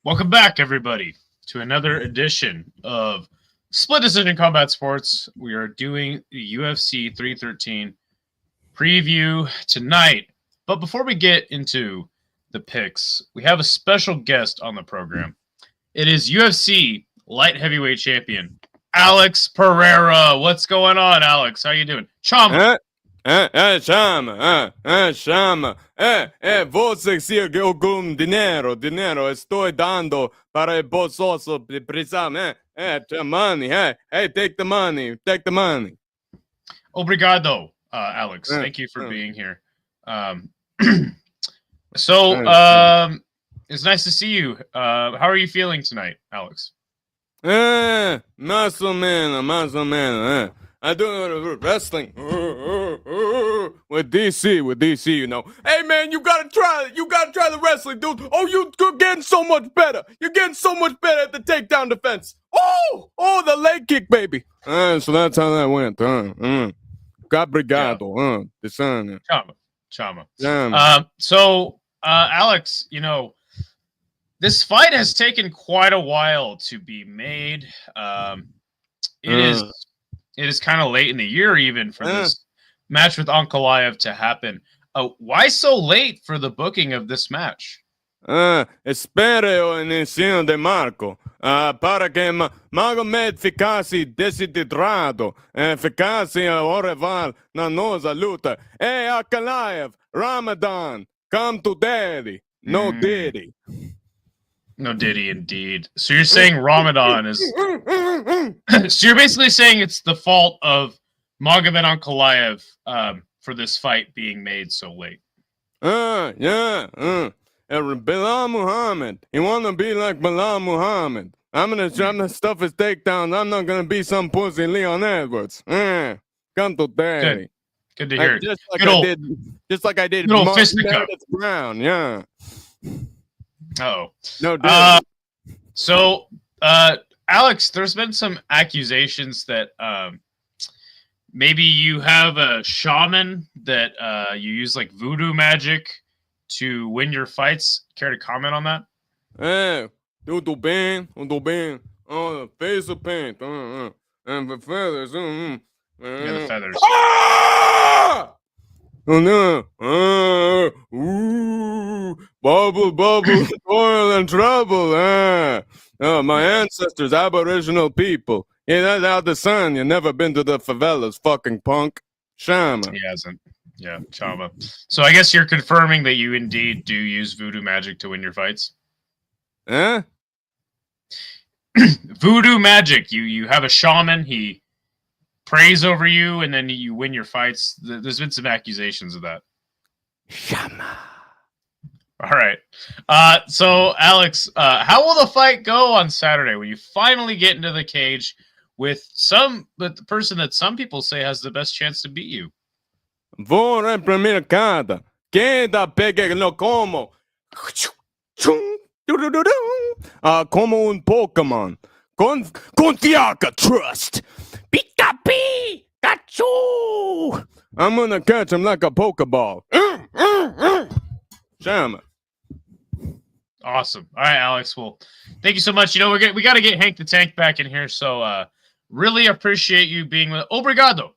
Welcome back, everybody, to another edition of Split Decision Combat Sports. We are doing the UFC 313 preview tonight. But before we get into the picks, we have a special guest on the program. It is UFC light heavyweight champion Alex Pereira. What's going on, Alex? How you doing? Chama. Chama. Você sigue algum dinheiro estou dando para o bolso precisar, money, take the money. Obrigado, Alex. Thank you for being here. It's nice to see you. How are you feeling tonight, Alex? Más o menos. I do wrestling with DC, you know. Hey man, you gotta try the wrestling, dude. Oh, you're getting so much better. You're getting so much better at the takedown defense. Oh, the leg kick, baby. So that's how that went. Obrigado. Chama. Alex, you know, this fight has taken quite a while to be made. It is kind of late in the year even for this match with Ankalaev to happen. Why so late for the booking of this match? Espere o inicio de Marco para que Magomed ficasse desidrado, ficasse ao rival na nossa luta. Hey, Ankalaev, Ramadan, come to daddy. No Diddy. No Diddy, indeed. So you're saying Ramadan is... So you're basically saying it's the fault of Magomed Ankalaev for this fight being made so late. Bilal Muhammad. You want to be like Bilal Muhammad. I'm gonna stuff his takedowns. I'm not gonna be some pussy Leon Edwards. Come to daddy. Good to hear. Just like I did. Good old fisticuff. Brown, yeah. Oh no. Alex, there's been some accusations that maybe you have a shaman that you use like voodoo magic to win your fights. Care to comment on that? Tudo bem. Oh, face of paint. And the feathers. Yeah, the feathers. Ah! Oh no! Bubble, toil and trouble. My ancestors, Aboriginal people. Yeah, that's out the sun. You never been to the favelas, fucking punk. Chama. He hasn't. Yeah, Chama. So I guess you're confirming that you indeed do use voodoo magic to win your fights? Voodoo magic. You have a shaman. He prays over you, and then you win your fights. There's been some accusations of that. Shama. All right. So, Alex, how will the fight go on Saturday when you finally get into the cage with the person that some people say has the best chance to beat you? Vou reprimir cada. Queda peguelo como. Como un Pokemon. Confiaca trust. Pikachu! I'm gonna catch him like a Pokeball. Shama. Awesome. All right, Alex. Well, thank you so much. You know, we got to get Hank the Tank back in here. So, really appreciate you being with. Obrigado.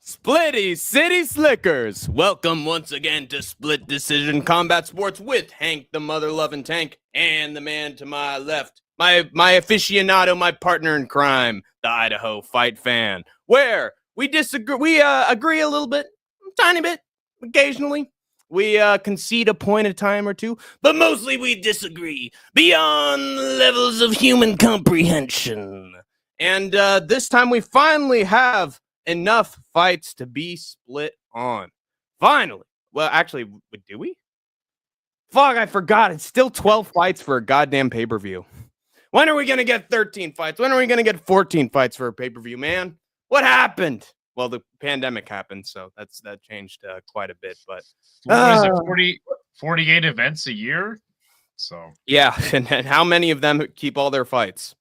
Splitty City Slickers! Welcome once again to Split Decision Combat Sports with Hank the Mother-Loving Tank and the man to my left, my aficionado, my partner in crime, the Idaho Fight Fan, where we agree a little bit, a tiny bit, occasionally. We concede a point at a time or two, but mostly we disagree beyond levels of human comprehension. And this time we finally have enough fights to be split on. Finally. Well, actually, do we? Fuck, I forgot. It's still 12 fights for a goddamn pay-per-view. When are we going to get 13 fights? When are we going to get 14 fights for a pay-per-view, man? What happened? Well, the pandemic happened, so that changed quite a bit. But what is it, 48 events a year? So yeah, and how many of them keep all their fights?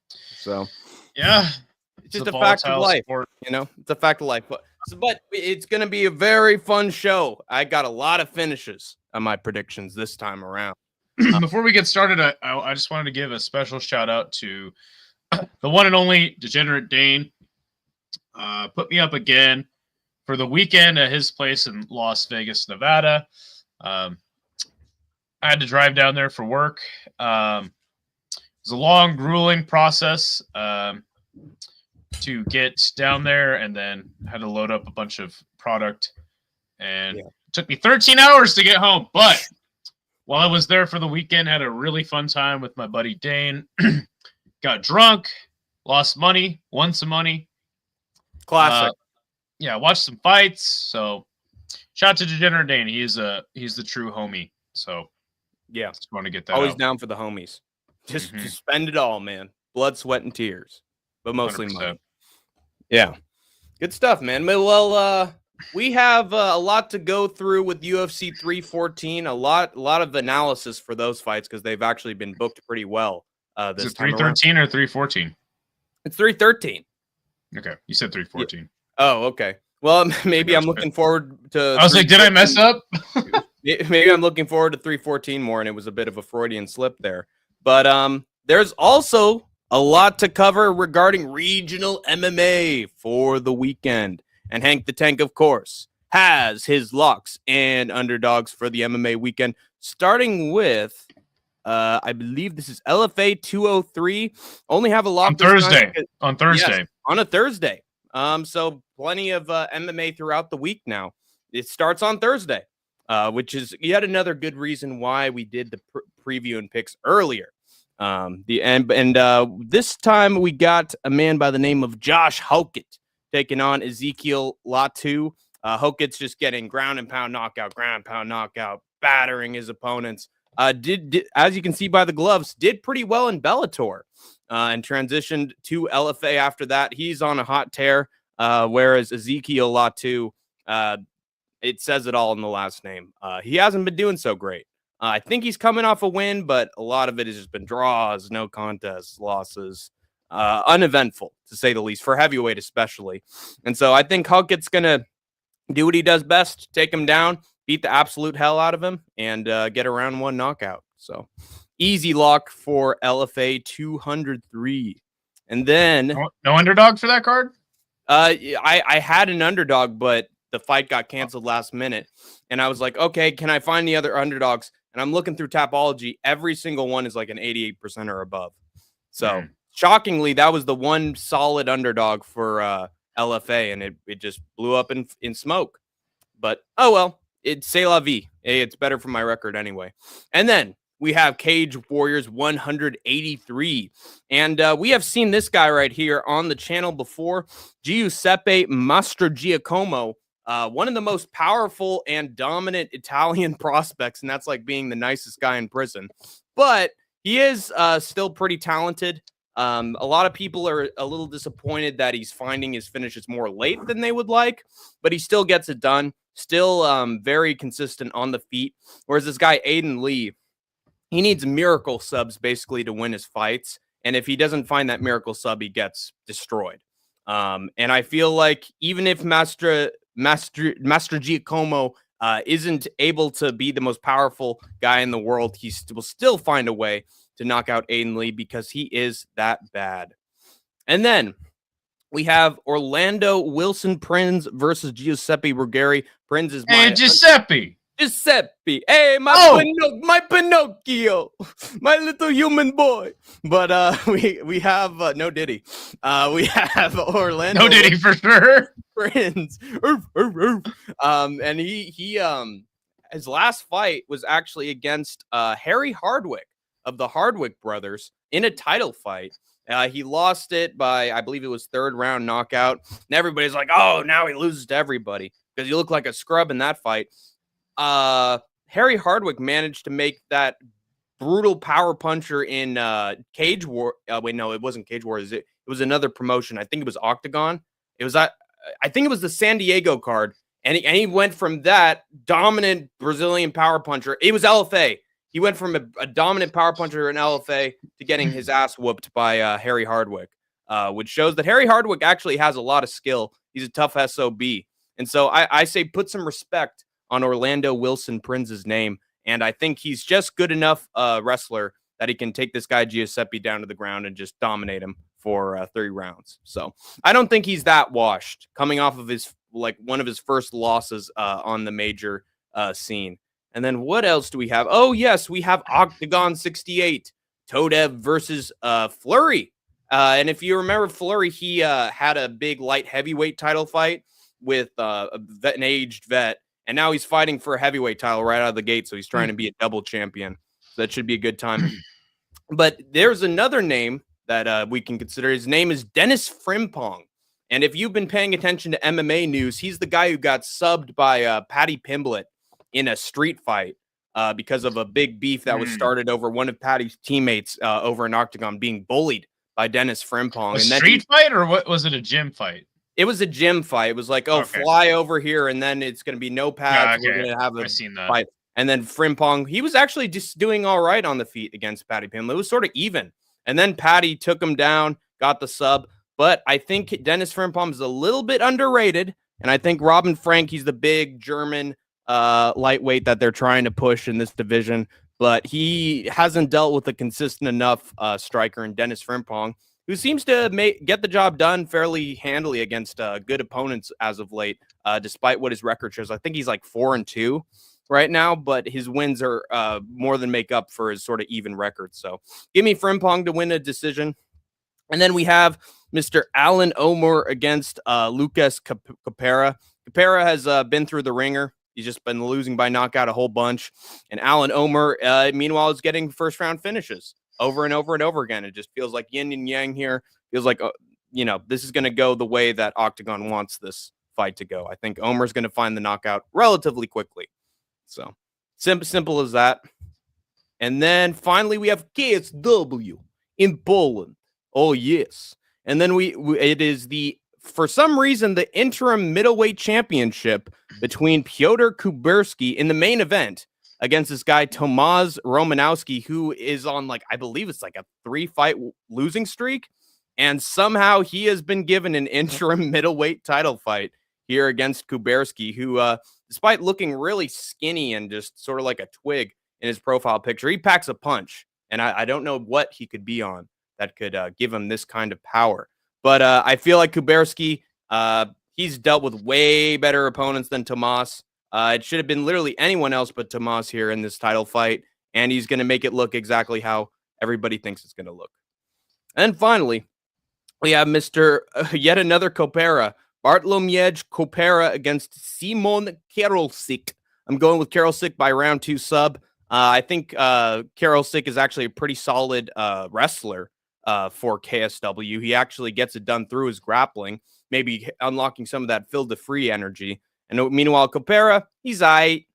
So yeah. It's just a fact of life, sport. you know. It's a fact of life. But it's going to be a very fun show. I got a lot of finishes on my predictions this time around. Before we get started, I just wanted to give a special shout out to the one and only Degenerate Dane. Put me up again for the weekend at his place in Las Vegas, Nevada. I had to drive down there for work. It was a long, grueling process to get down there, and then had to load up a bunch of product. And it took me 13 hours to get home. But while I was there for the weekend, had a really fun time with my buddy Dane. Got drunk, lost money, won some money. Classic. Watched some fights. So shout out to Degenerate Dane. He's the true homie. So yeah, just want to get that always out. down for the homies. Just spend it all, man. Blood, sweat, and tears, but mostly 100%. Money. Yeah, good stuff, man. Well, we have a lot to go through with UFC 314. A lot of analysis for those fights because they've actually been booked pretty well. This is it 313 or 314? It's 313. Okay, you said 314. Yeah. Oh, okay. Well, maybe I'm looking forward to. I was like, did I mess up? Maybe I'm looking forward to 314 more, and it was a bit of a Freudian slip there. But there's also a lot to cover regarding regional MMA for the weekend. And Hank the Tank, of course, has his locks and underdogs for the MMA weekend, starting with, I believe this is LFA 203. Only have a lock on Thursday. Yes, on a Thursday. So plenty of MMA throughout the week now. It starts on Thursday, which is yet another good reason why we did the preview and picks earlier. This time we got a man by the name of Josh Hokett taking on Ezekiel Latu. Hokett's just getting ground and pound knockout, battering his opponents. Did as you can see by the gloves, did pretty well in Bellator and transitioned to LFA after that. He's on a hot tear, whereas Ezekiel Latu, it says it all in the last name. He hasn't been doing so great. I think he's coming off a win, but a lot of it has just been draws, no contests, losses. Uneventful, to say the least, for heavyweight especially. And so I think Hockett's going to do what he does best, take him down, beat the absolute hell out of him, and get a round one knockout. So easy lock for LFA 203. And then... No underdog for that card? I had an underdog, but the fight got canceled last minute. And I was like, okay, can I find the other underdogs? And I'm looking through Tapology. Every single one is like an 88% or above. So... Shockingly, that was the one solid underdog for LFA, and it just blew up in smoke. But, oh well, it's c'est la vie. Hey, it's better for my record anyway. And then we have Cage Warriors 183. And we have seen this guy right here on the channel before, Giuseppe Mastrogiacomo, one of the most powerful and dominant Italian prospects, and that's like being the nicest guy in prison. But he is still pretty talented. A lot of people are a little disappointed that he's finding his finishes more late than they would like, but he still gets it done. Still very consistent on the feet. Whereas this guy, Aiden Lee, he needs miracle subs basically to win his fights. And if he doesn't find that miracle sub, he gets destroyed. And I feel like even if Mastrogiacomo isn't able to be the most powerful guy in the world, he will still find a way to knock out Aiden Lee because he is that bad. And then we have Orlando Wilson Prinz versus Giuseppe Ruggieri. Prinz is my... Hey, Giuseppe! Hey, my Pinocchio! My little human boy! But we have... no Diddy. We have Orlando... No Diddy for sure! Prinz. And he his last fight was actually against Harry Hardwick of the Hardwick brothers in a title fight. He lost it by, I believe it was third round knockout. And everybody's like, oh, now he loses to everybody because you look like a scrub in that fight. Harry Hardwick managed to make that brutal power puncher in Cage War. Wait, no, it wasn't Cage Wars. It was another promotion. I think it was Octagon. It was I think it was the San Diego card. And he went from that dominant Brazilian power puncher. It was LFA. He went from a dominant power puncher in LFA to getting his ass whooped by Harry Hardwick. which shows that Harry Hardwick actually has a lot of skill. He's a tough SOB. And so I say put some respect on Orlando Wilson Prince's name. And I think he's just good enough wrestler that he can take this guy Giuseppe down to the ground and just dominate him for 3 rounds. So I don't think he's that washed coming off of his one of his first losses on the major scene. And then what else do we have? Oh, yes, we have Octagon 68, Todev versus Fleury. And if you remember Fleury, he had a big light heavyweight title fight with an aged vet. And now he's fighting for a heavyweight title right out of the gate. So he's trying to be a double champion. So that should be a good time. But there's another name that we can consider. His name is Dennis Frimpong. And if you've been paying attention to MMA news, he's the guy who got subbed by Paddy Pimblett in a street fight because of a big beef that was started over one of Paddy's teammates over an octagon being bullied by Dennis Frimpong. A street fight, or what was it? A gym fight? It was a gym fight. It was like, fly over here, and then it's going to be no pads. Yeah, okay. We're going to have a I've seen that. fight. And then Frimpong, he was actually just doing all right on the feet against Paddy Pimblett. It was sort of even. And then Paddy took him down, got the sub. But I think Dennis Frimpong is a little bit underrated. And I think Robin Frank, he's the big German lightweight that they're trying to push in this division. But he hasn't dealt with a consistent enough striker in Dennis Frimpong, who seems to get the job done fairly handily against good opponents as of late, despite what his record shows. I think he's like 4-2 right now, but his wins are more than make up for his sort of even record. So give me Frimpong to win a decision. And then we have Mr. Alan Omer against Lucas Capera. Capera has been through the ringer. He's just been losing by knockout a whole bunch. And Alan Omer, meanwhile, is getting first-round finishes over and over and over again. It just feels like yin and yang here. Feels like, this is going to go the way that Octagon wants this fight to go. I think Omer's going to find the knockout relatively quickly. So simple as that. And then finally, we have KSW in Poland. Oh, yes. And then it is for some reason, the interim middleweight championship between Piotr Kuberski in the main event against this guy, Tomasz Romanowski, who is on I believe it's like a 3-fight losing streak. And somehow he has been given an interim middleweight title fight here against Kuberski, who, despite looking really skinny and just sort of like a twig in his profile picture, he packs a punch. And I don't know what he could be on that could give him this kind of power. But I feel like Kuberski, he's dealt with way better opponents than Tomas. It should have been literally anyone else but Tomas here in this title fight. And he's going to make it look exactly how everybody thinks it's going to look. And finally, we have Mr. Yet another Kopera, Bartłomiej Kopera against Simon Karolsik. I'm going with Karolsik by round 2 sub. I think Karolsik is actually a pretty solid wrestler for KSW. He actually gets it done through his grappling, maybe unlocking some of that Phil DeFree energy. And meanwhile, Kopera, he's aight.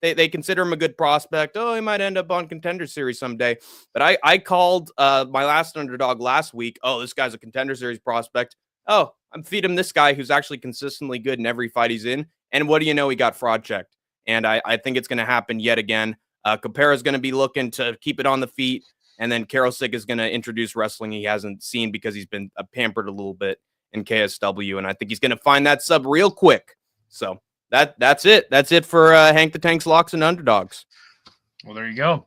They consider him a good prospect. Oh, he might end up on Contender Series someday. But I called my last underdog last week. Oh, this guy's a Contender Series prospect. Oh, I'm feeding him this guy who's actually consistently good in every fight he's in. And what do you know? He got fraud checked. And I think it's going to happen yet again. Kopera is going to be looking to keep it on the feet. And then Karolsik is going to introduce wrestling he hasn't seen because he's been pampered a little bit in KSW. And I think he's going to find that sub real quick. So that's it. That's it for Hank the Tank's Locks and Underdogs. Well, there you go.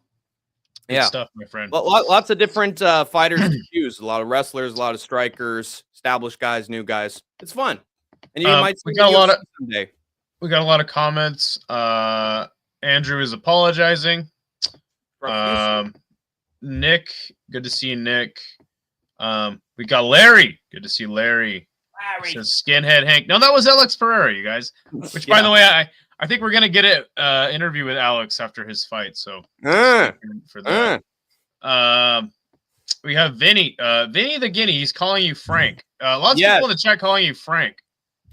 Good stuff, my friend. Lots of different fighters to choose. A lot of wrestlers, a lot of strikers, established guys, new guys. It's fun. And you might see someday. We got a lot of comments. Andrew is apologizing. Nick, good to see you, Nick. We got Larry. Good to see Larry. Says Skinhead Hank. No, that was Alex Pereira, you guys. Which, by the way, I think we're gonna get an interview with Alex after his fight. So for that. We have Vinny. Vinny the Guinea. He's calling you Frank. Lots of people in the chat calling you Frank.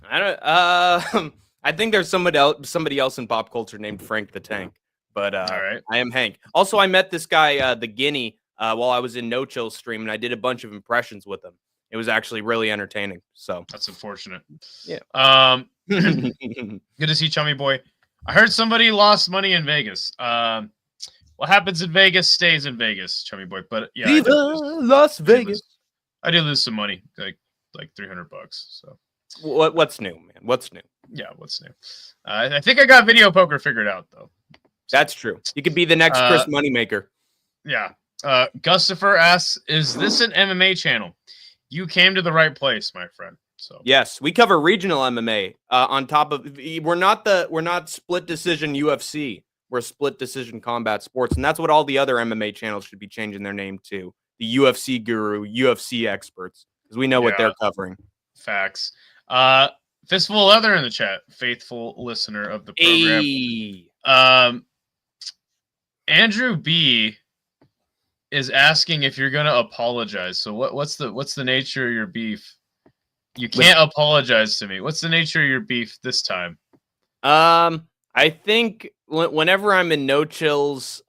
I think there's somebody else in pop culture named Frank the Tank. But all right. I am Hank. Also, I met this guy, the Guinea, while I was in No Chill stream, and I did a bunch of impressions with him. It was actually really entertaining. So that's unfortunate. Yeah. Good to see Chummy Boy. I heard somebody lost money in Vegas. What happens in Vegas stays in Vegas, Chummy Boy. But yeah, Viva Las Vegas. I did lose some money, like $300. So What's new, man? What's new? yeah, what's new? I think I got video poker figured out though. That's true. You could be the next Chris Moneymaker. Yeah. Gustafer asks, "Is this an MMA channel?" You came to the right place, my friend. So yes, we cover regional MMA. On top of we're not split decision UFC. We're split decision combat sports, and that's what all the other MMA channels should be changing their name to. The UFC guru, UFC experts, because we know what they're covering. Facts. Fistful of Leather in the chat, faithful listener of the program. Hey. Andrew B is asking if you're gonna apologize. So what's the nature of your beef? You can't apologize to me. What's the nature of your beef this time? I think whenever I'm in No Chill's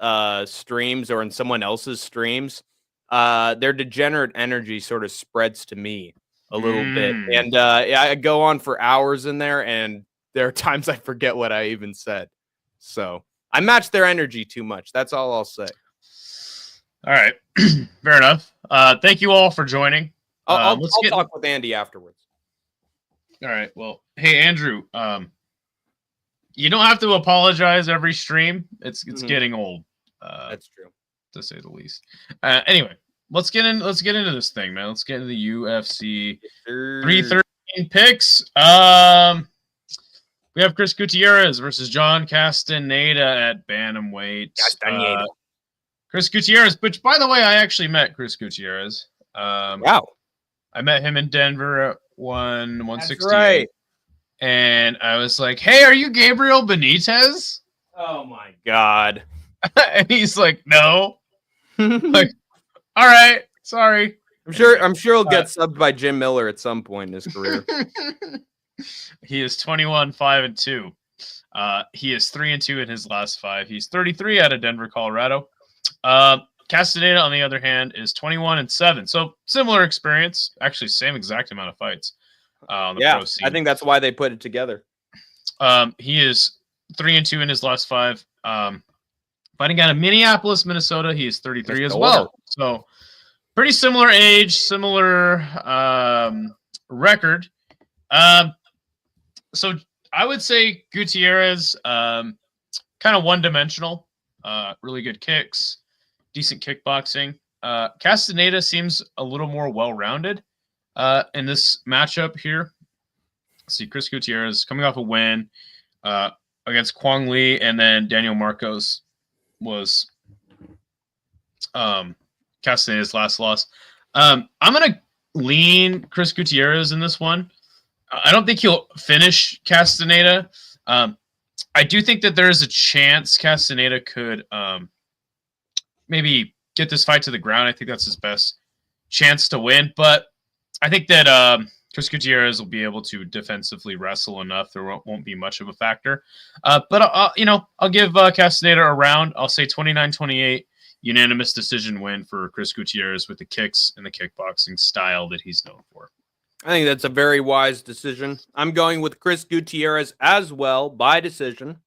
streams or in someone else's streams, their degenerate energy sort of spreads to me a little bit. And I go on for hours in there, and there are times I forget what I even said. So I match their energy too much. That's all I'll say. All right. Fair enough. Thank you all for joining. I'll talk with Andy afterwards. All right. Well, hey, Andrew, you don't have to apologize every stream. It's getting old. That's true, to say the least. Anyway, let's get into this thing, man. Let's get into the UFC 313 picks. We have Chris Gutierrez versus John Castaneda at bantamweight. Chris Gutierrez, which, by the way, I actually met Chris Gutierrez. Wow. I met him in Denver at 168. That's right. And I was like, "Hey, are you Gabriel Benitez?" Oh my God. And he's like, "No." Like, all right, sorry. I'm sure he'll get subbed by Jim Miller at some point in his career. He is 21-5-2. He is 3-2 in his last 5. He's 33 out of Denver, Colorado. Castaneda, on the other hand, is 21-7. So similar experience, actually same exact amount of fights. On the pro scene. I think that's why they put it together. He is 3-2 in his last 5. Fighting out of Minneapolis, Minnesota, he is 33 as well. So pretty similar age, similar record. So I would say Gutierrez, kind of one-dimensional, really good kicks, decent kickboxing. Castaneda seems a little more well-rounded in this matchup here. Let's see, Chris Gutierrez coming off a win against Kwang Lee, and then Daniel Marcos was Castaneda's last loss. I'm going to lean Chris Gutierrez in this one. I don't think he'll finish Castaneda. I do think that there is a chance Castaneda could maybe get this fight to the ground. I think that's his best chance to win. But I think that Chris Gutierrez will be able to defensively wrestle enough. There won't be much of a factor. But I'll give Castaneda a round. I'll say 29-28, unanimous decision win for Chris Gutierrez with the kicks and the kickboxing style that he's known for. I think that's a very wise decision. I'm going with Chris Gutierrez as well by decision.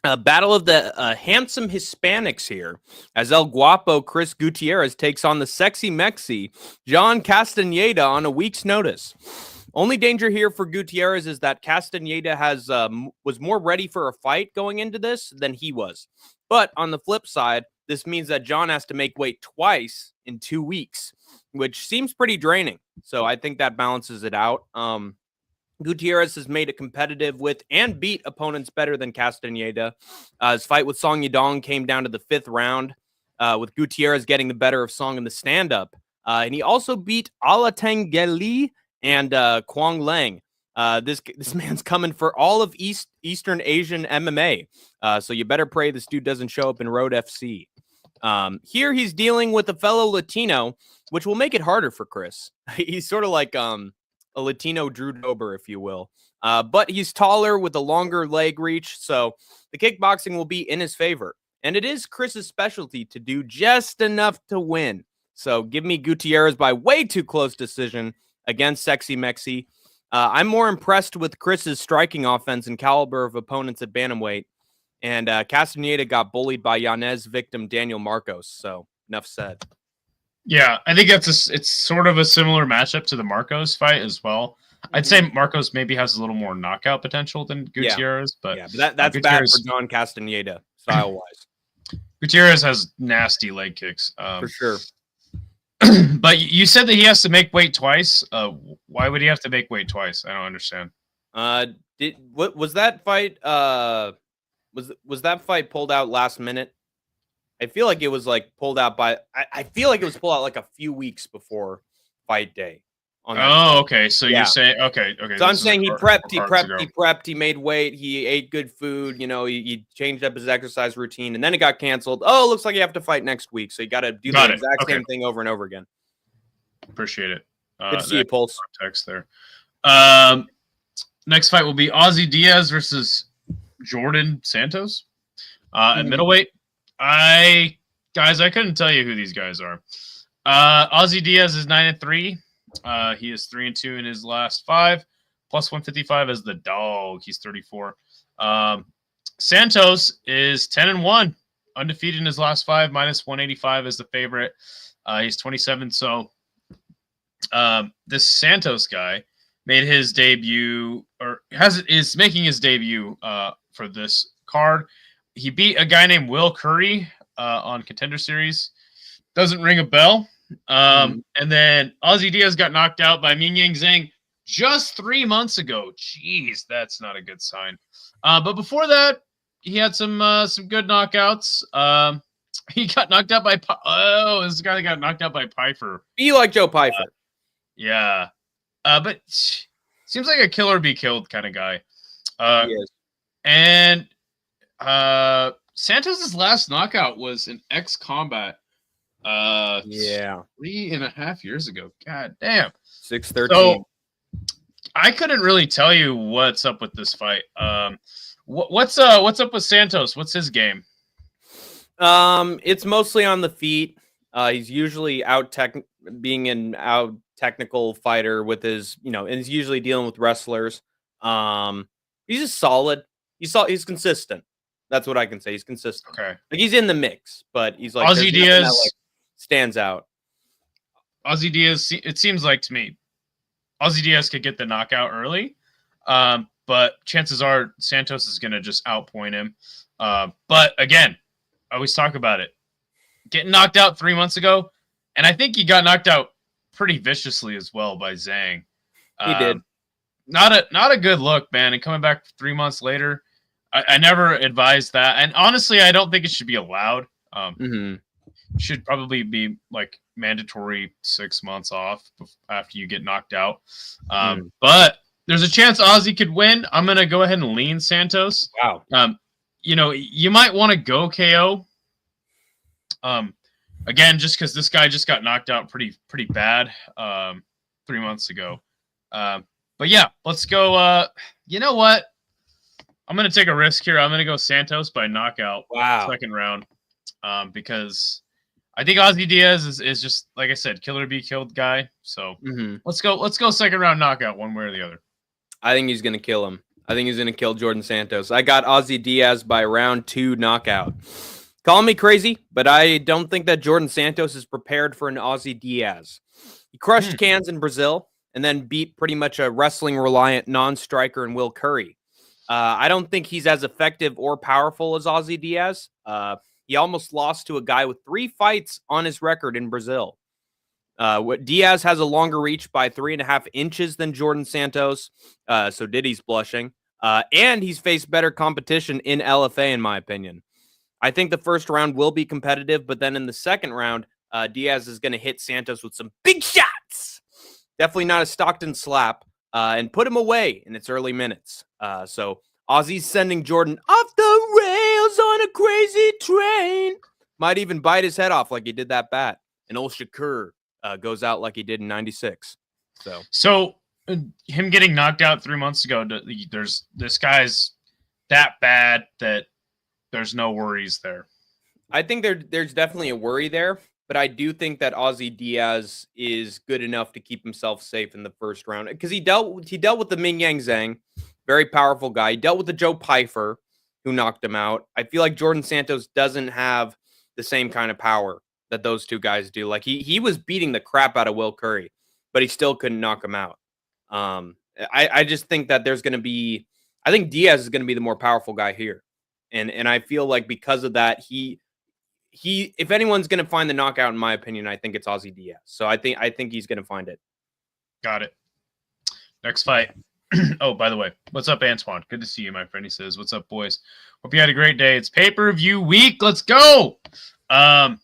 Battle of the handsome Hispanics here, as El Guapo Chris Gutierrez takes on the sexy Mexi John Castaneda on a week's notice. Only danger here for Gutierrez is that Castaneda was more ready for a fight going into this than he was. But on the flip side, this means that John has to make weight twice in 2 weeks, which seems pretty draining. So I think that balances it out. Gutierrez has made it competitive with and beat opponents better than Castaneda. His fight with Song Yadong came down to the 5th round, with Gutierrez getting the better of Song in the stand-up. And he also beat Alatengeli and Kwang Lang. This man's coming for all of Eastern Asian MMA. So you better pray this dude doesn't show up in Road FC. Here he's dealing with a fellow Latino, which will make it harder for Chris. He's sort of like a Latino Drew Dober, if you will. But he's taller with a longer leg reach, so the kickboxing will be in his favor. And it is Chris's specialty to do just enough to win. So give me Gutierrez by way too close decision against Sexy Mexi. I'm more impressed with Chris's striking offense and caliber of opponents at bantamweight. And Castaneda got bullied by Yanez victim Daniel Marcos. So enough said. Yeah, I think it's sort of a similar matchup to the Marcos fight as well. I'd say Marcos maybe has a little more knockout potential than Yeah. Gutierrez, but Yeah, but that's bad for Gutierrez John Castaneda, style-wise. Gutierrez has nasty leg kicks. For sure. But you said that he has to make weight twice. Why would he have to make weight twice? I don't understand. What was that fight? Was that fight pulled out last minute? I feel like it was like pulled out by. I feel like it was pulled out like a few weeks before fight day. On that fight. Okay. So Yeah. you're saying okay. So I'm saying he prepped, he made weight, he ate good food, he changed up his exercise routine, and then it got canceled. Oh, it looks like you have to fight next week, so you got to do the exact same thing over and over again. Appreciate it. Good to see you, Pulse. Context there. Next fight will be Ozzy Diaz versus Jordan Santos at middleweight. I couldn't tell you who these guys are. Ozzy Diaz is 9-3. He is 3-2 in his last 5, plus 155 as the dog. He's 34. Santos is 10-1, undefeated in his last 5, minus 185 as the favorite. He's 27. So this Santos guy made his debut, or is making his debut for this card. He beat a guy named Will Curry on Contender Series. Doesn't ring a bell. And then Ozzy Diaz got knocked out by Mingyang Zhang just 3 months ago. Jeez, that's not a good sign. But before that, he had some good knockouts. He got knocked out by this guy that got knocked out by Pfeiffer. You like Joe Pfeiffer? Yeah, but seems like a killer be killed kind of guy. Yes. And Santos's last knockout was an X-Combat. 3.5 years ago. God damn. 6-13. So I couldn't really tell you what's up with this fight. What's up with Santos? What's his game? It's mostly on the feet. He's usually being an out technical fighter with his, and he's usually dealing with wrestlers. He's just solid. He's consistent. That's what I can say. He's consistent. Okay. Like he's in the mix, but he's like Ozzy Diaz that, stands out. Ozzy Diaz, it seems like to me, Ozzy Diaz could get the knockout early, but chances are Santos is going to just outpoint him. But again, I always talk about it. Getting knocked out 3 months ago, and I think he got knocked out pretty viciously as well by Zhang. He did. Not a good look, man. And coming back 3 months later, I never advised that. And honestly, I don't think it should be allowed. Should probably be like mandatory 6 months off after you get knocked out. But there's a chance Ozzy could win. I'm going to go ahead and lean Santos. Wow. You might want to go KO. Again, just because this guy just got knocked out pretty bad 3 months ago. But yeah, let's go. You know what? I'm going to take a risk here. I'm going to go Santos by knockout. Wow. Second round. Because I think Ozzy Diaz is just, like I said, killer be killed guy. So let's go second round knockout one way or the other. I think he's going to kill him. I think he's going to kill Jordan Santos. I got Ozzy Diaz by round 2 knockout. Call me crazy, but I don't think that Jordan Santos is prepared for an Ozzy Diaz. He crushed cans in Brazil and then beat pretty much a wrestling-reliant non-striker in Will Curry. I don't think he's as effective or powerful as Ozzy Diaz. He almost lost to a guy with 3 fights on his record in Brazil. Diaz has a longer reach by 3.5 inches than Jordan Santos, so Diddy's blushing. And he's faced better competition in LFA, in my opinion. I think the first round will be competitive, but then in the second round, Diaz is going to hit Santos with some big shots. Definitely not a Stockton slap, and put him away in its early minutes. So Ozzy's sending Jordan off the rails on a crazy train. Might even bite his head off like he did that bat. And old Shakur goes out like he did in 96. So him getting knocked out 3 months ago, this guy's that bad that there's no worries there. I think there's definitely a worry there, but I do think that Ozzy Diaz is good enough to keep himself safe in the first round because he dealt with the Mingyang Zhang, very powerful guy. He dealt with the Joe Pfeiffer, who knocked him out. I feel like Jordan Santos doesn't have the same kind of power that those two guys do. Like he was beating the crap out of Will Curry, but he still couldn't knock him out. I just think that I think Diaz is going to be the more powerful guy here. And I feel like because of that, he if anyone's going to find the knockout, in my opinion, I think it's Ozzy Diaz. So I think he's going to find it. Got it. Next fight. Oh, by the way, what's up, Antoine? Good to see you, my friend. He says, "What's up, boys? Hope you had a great day. It's pay-per-view week. Let's go." So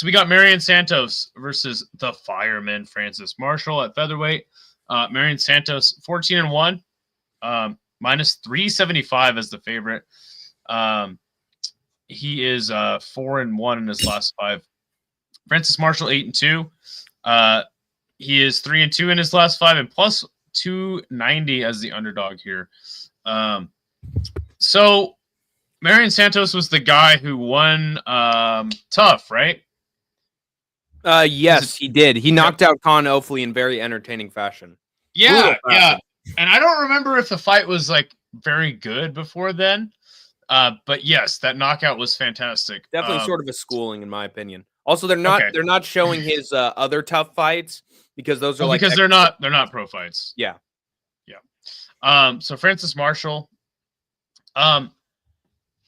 we got Marion Santos versus the Fireman Francis Marshall at featherweight. Marion Santos 14-1, minus 375 as the favorite. He is 4-1 in his last 5. Francis Marshall 8-2. He is 3-2 in his last 5 and plus 290 as the underdog here. So Marion Santos was the guy who won tough, right? Yes, he did. He knocked out Con Ofley in very entertaining fashion. Yeah. And I don't remember if the fight was like very good before then. But yes, that knockout was fantastic. Definitely sort of a schooling, in my opinion. Also, they're not showing his other tough fights because those are because they're not pro fights. Yeah. So Francis Marshall,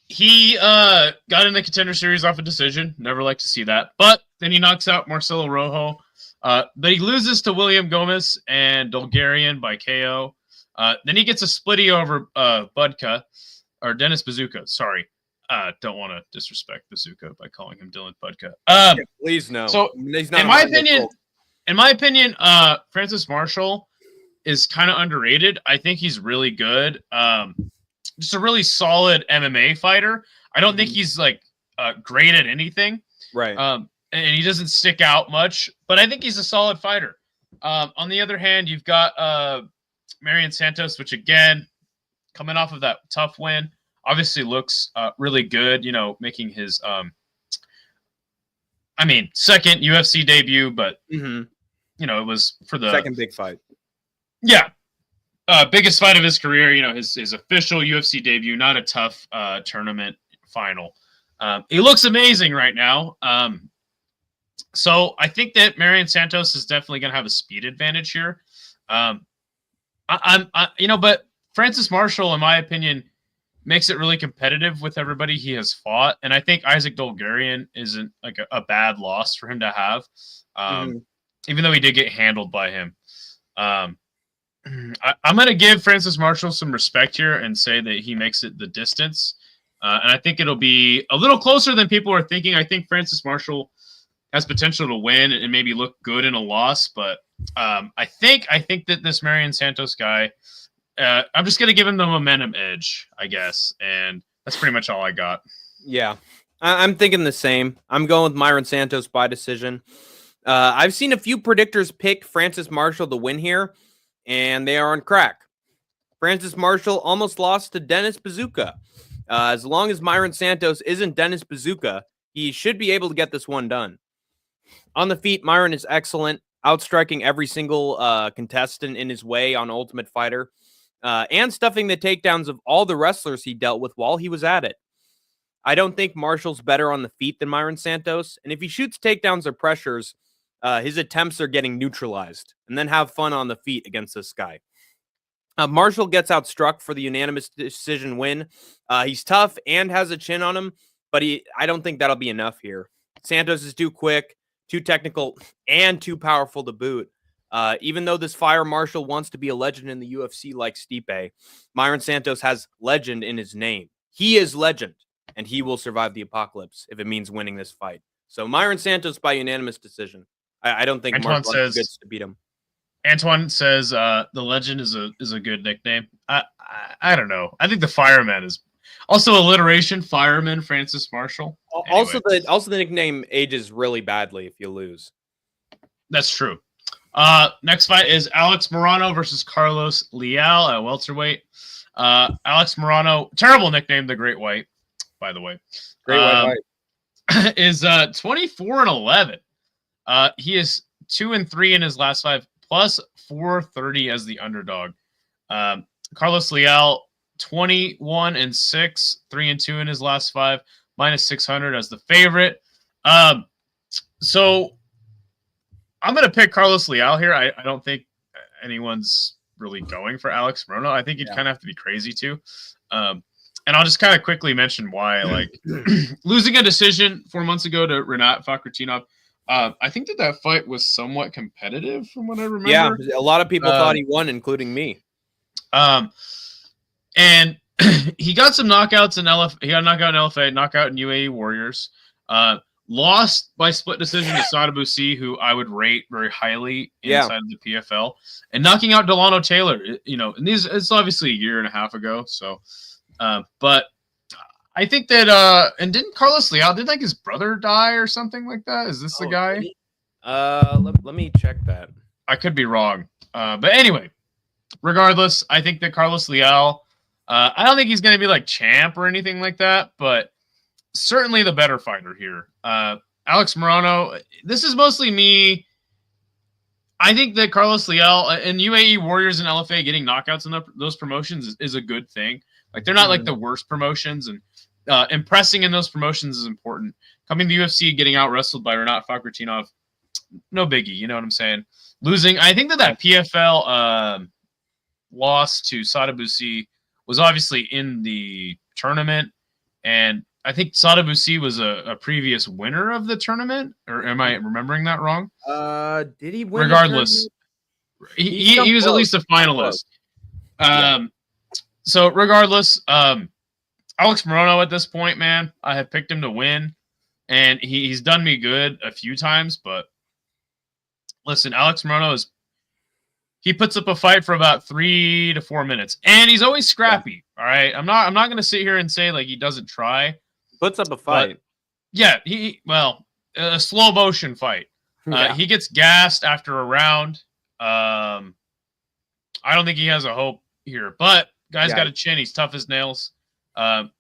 he got in the Contender Series off a decision. Never like to see that. But then he knocks out Marcelo Rojo. But he loses to William Gomez and Dolgarian by KO. Then he gets a splitty over Budka, or Dennis Bazooka. Sorry. Don't want to disrespect Bazooka by calling him Dylan Budka. Please no. So he's not in my opinion, Francis Marshall is kind of underrated. I think he's really good. Just a really solid MMA fighter. I don't think he's like great at anything. Right. And he doesn't stick out much, but I think he's a solid fighter. On the other hand, you've got Marion Santos, which again, coming off of that tough win, obviously looks really good, making his second UFC debut, but it was for the second big fight. Yeah. Biggest fight of his career, his official UFC debut, not a tough tournament final. He looks amazing right now. So I think that Marion Santos is definitely going to have a speed advantage here. But Francis Marshall, in my opinion, makes it really competitive with everybody he has fought. And I think Isaac Dolgarian isn't like a bad loss for him to have, even though he did get handled by him. I'm going to give Francis Marshall some respect here and say that he makes it the distance. And I think it'll be a little closer than people are thinking. I think Francis Marshall has potential to win and maybe look good in a loss. But I think that this Marion Santos guy, I'm just going to give him the momentum edge, I guess. And that's pretty much all I got. Yeah, I'm thinking the same. I'm going with Marion Santos by decision. I've seen a few predictors pick Francis Marshall to win here, and they are on crack. Francis Marshall almost lost to Dennis Bazooka. As long as Marion Santos isn't Dennis Bazooka, he should be able to get this one done. On the feet, Myron is excellent, outstriking every single contestant in his way on Ultimate Fighter, and stuffing the takedowns of all the wrestlers he dealt with while he was at it. I don't think Marshall's better on the feet than Myron Santos, and if he shoots takedowns or pressures, his attempts are getting neutralized, and then have fun on the feet against this guy. Marshall gets outstruck for the unanimous decision win. He's tough and has a chin on him, but I don't think that'll be enough here. Santos is too quick, too technical, and too powerful to boot. Even though this Fire Marshall wants to be a legend in the UFC like Stipe, Myron Santos has legend in his name. He is legend, and he will survive the apocalypse if it means winning this fight. So Myron Santos by unanimous decision. I don't think Marshall gets to beat him. Antoine says the legend is a good nickname. I don't know. I think the Fireman is also alliteration. Fireman Francis Marshall. Anyway. Also the nickname ages really badly if you lose. That's true. Next fight is Alex Morano versus Carlos Leal at welterweight. Alex Morano, terrible nickname, the Great White, by the way. Great White is 24-11. He is 2-3 in his last 5. Plus 430 as the underdog. Carlos Leal, 21-6, 3-2 in his last 5, minus 600 as the favorite. So I'm going to pick Carlos Leal here. I don't think anyone's really going for Alex Morono. I think you'd kind of have to be crazy too. And I'll just kind of quickly mention why. Like losing a decision 4 months ago to Renat Fakhretdinov, I think that fight was somewhat competitive from what I remember. Yeah, a lot of people thought he won, including me. And he got some knockouts in LFA. He got a knockout in LFA, knockout in UAE Warriors. Lost by split decision to Sada Bousi, who I would rate very highly inside of the PFL, and knocking out Delano Taylor. And it's obviously a year and a half ago. So, but I think that and didn't Carlos Leal, didn't like his brother die or something like that? Is this the guy? Let me check that. I could be wrong. But anyway, regardless, I think that Carlos Leal, I don't think he's going to be like champ or anything like that, but certainly the better fighter here. Alex Morono, this is mostly me. I think that Carlos Leal and UAE Warriors and LFA getting knockouts in those promotions is a good thing. Like they're not like the worst promotions, and impressing in those promotions is important. Coming to the UFC, getting out wrestled by Renat Fakhretdinov, no biggie. You know what I'm saying? Losing, I think that PFL loss to Sada Bousi was obviously in the tournament, and I think Sada Bousi was a previous winner of the tournament, or am I remembering that wrong? Did he win? Regardless, he was at least a finalist. So regardless, Alex Morono at this point, man, I have picked him to win, and he's done me good a few times. But listen, Alex Morono he puts up a fight for about 3 to 4 minutes, and he's always scrappy. All right, I'm not going to sit here and say like he doesn't try. Puts up a fight. A slow motion fight. He gets gassed after a round. I don't think he has a hope here, but guy's got a chin. He's tough as nails.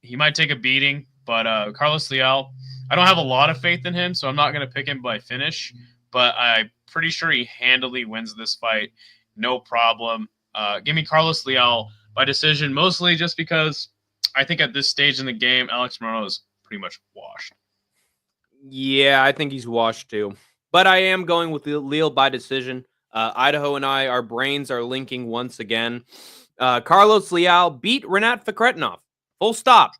He might take a beating, but Carlos Leal, I don't have a lot of faith in him, so I'm not going to pick him by finish, but I'm pretty sure he handily wins this fight. No problem. Give me Carlos Leal by decision, mostly just because I think at this stage in the game, Alex Morono is pretty much washed. Yeah, I think he's washed too. But I am going with Leal by decision. Idaho and I, our brains are linking once again. Carlos Leal beat Renat Fakhretdinov. Full stop.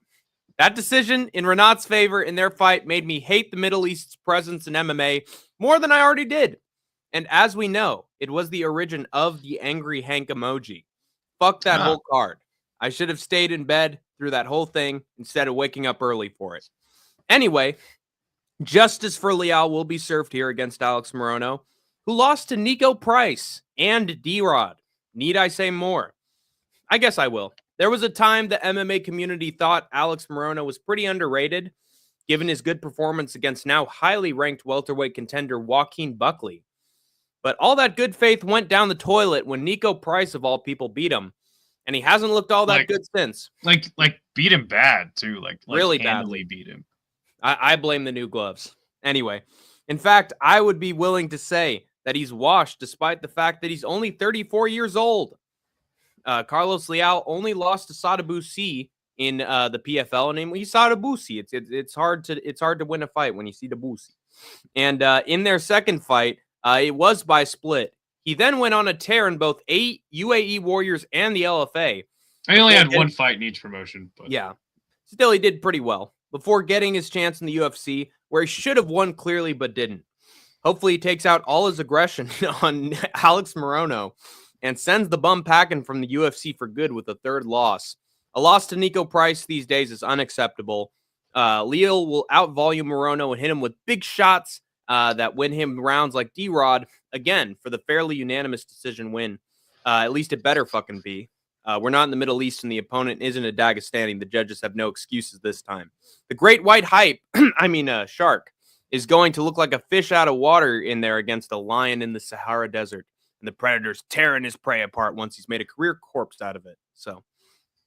That decision in Renat's favor in their fight made me hate the Middle East's presence in MMA more than I already did. And as we know, it was the origin of the angry Hank emoji. Fuck that whole card. I should have stayed in bed through that whole thing instead of waking up early for it. Anyway, justice for Leal will be served here against Alex Morono, who lost to Nico Price and D-Rod. Need I say more? I guess I will. There was a time the MMA community thought Alex Morono was pretty underrated, given his good performance against now highly ranked welterweight contender Joaquin Buckley. But all that good faith went down the toilet when Nico Price, of all people, beat him. And he hasn't looked all that good since. Like beat him bad, too. Like really badly beat him. I blame the new gloves. Anyway, in fact, I would be willing to say that he's washed despite the fact that he's only 34 years old. Carlos Leal only lost to Sada Bousi in the PFL, and he's Sada Bousi. It's hard to win a fight when you see the Bousi. And in their second fight, it was by split. He then went on a tear in both UAE Warriors and the LFA. I only had one fight in each promotion. But yeah, still he did pretty well before getting his chance in the UFC, where he should have won clearly but didn't. Hopefully he takes out all his aggression on Alex Morono and sends the bum packing from the UFC for good with a third loss. A loss to Nico Price these days is unacceptable. Leal will out-volume Morono and hit him with big shots that win him rounds like D-Rod, again, for the fairly unanimous decision win. At least it better fucking be. We're not in the Middle East and the opponent isn't a Dagestani. The judges have no excuses this time. The great white hype, shark, is going to look like a fish out of water in there against a lion in the Sahara Desert. And the predator's tearing his prey apart once he's made a career corpse out of it. So,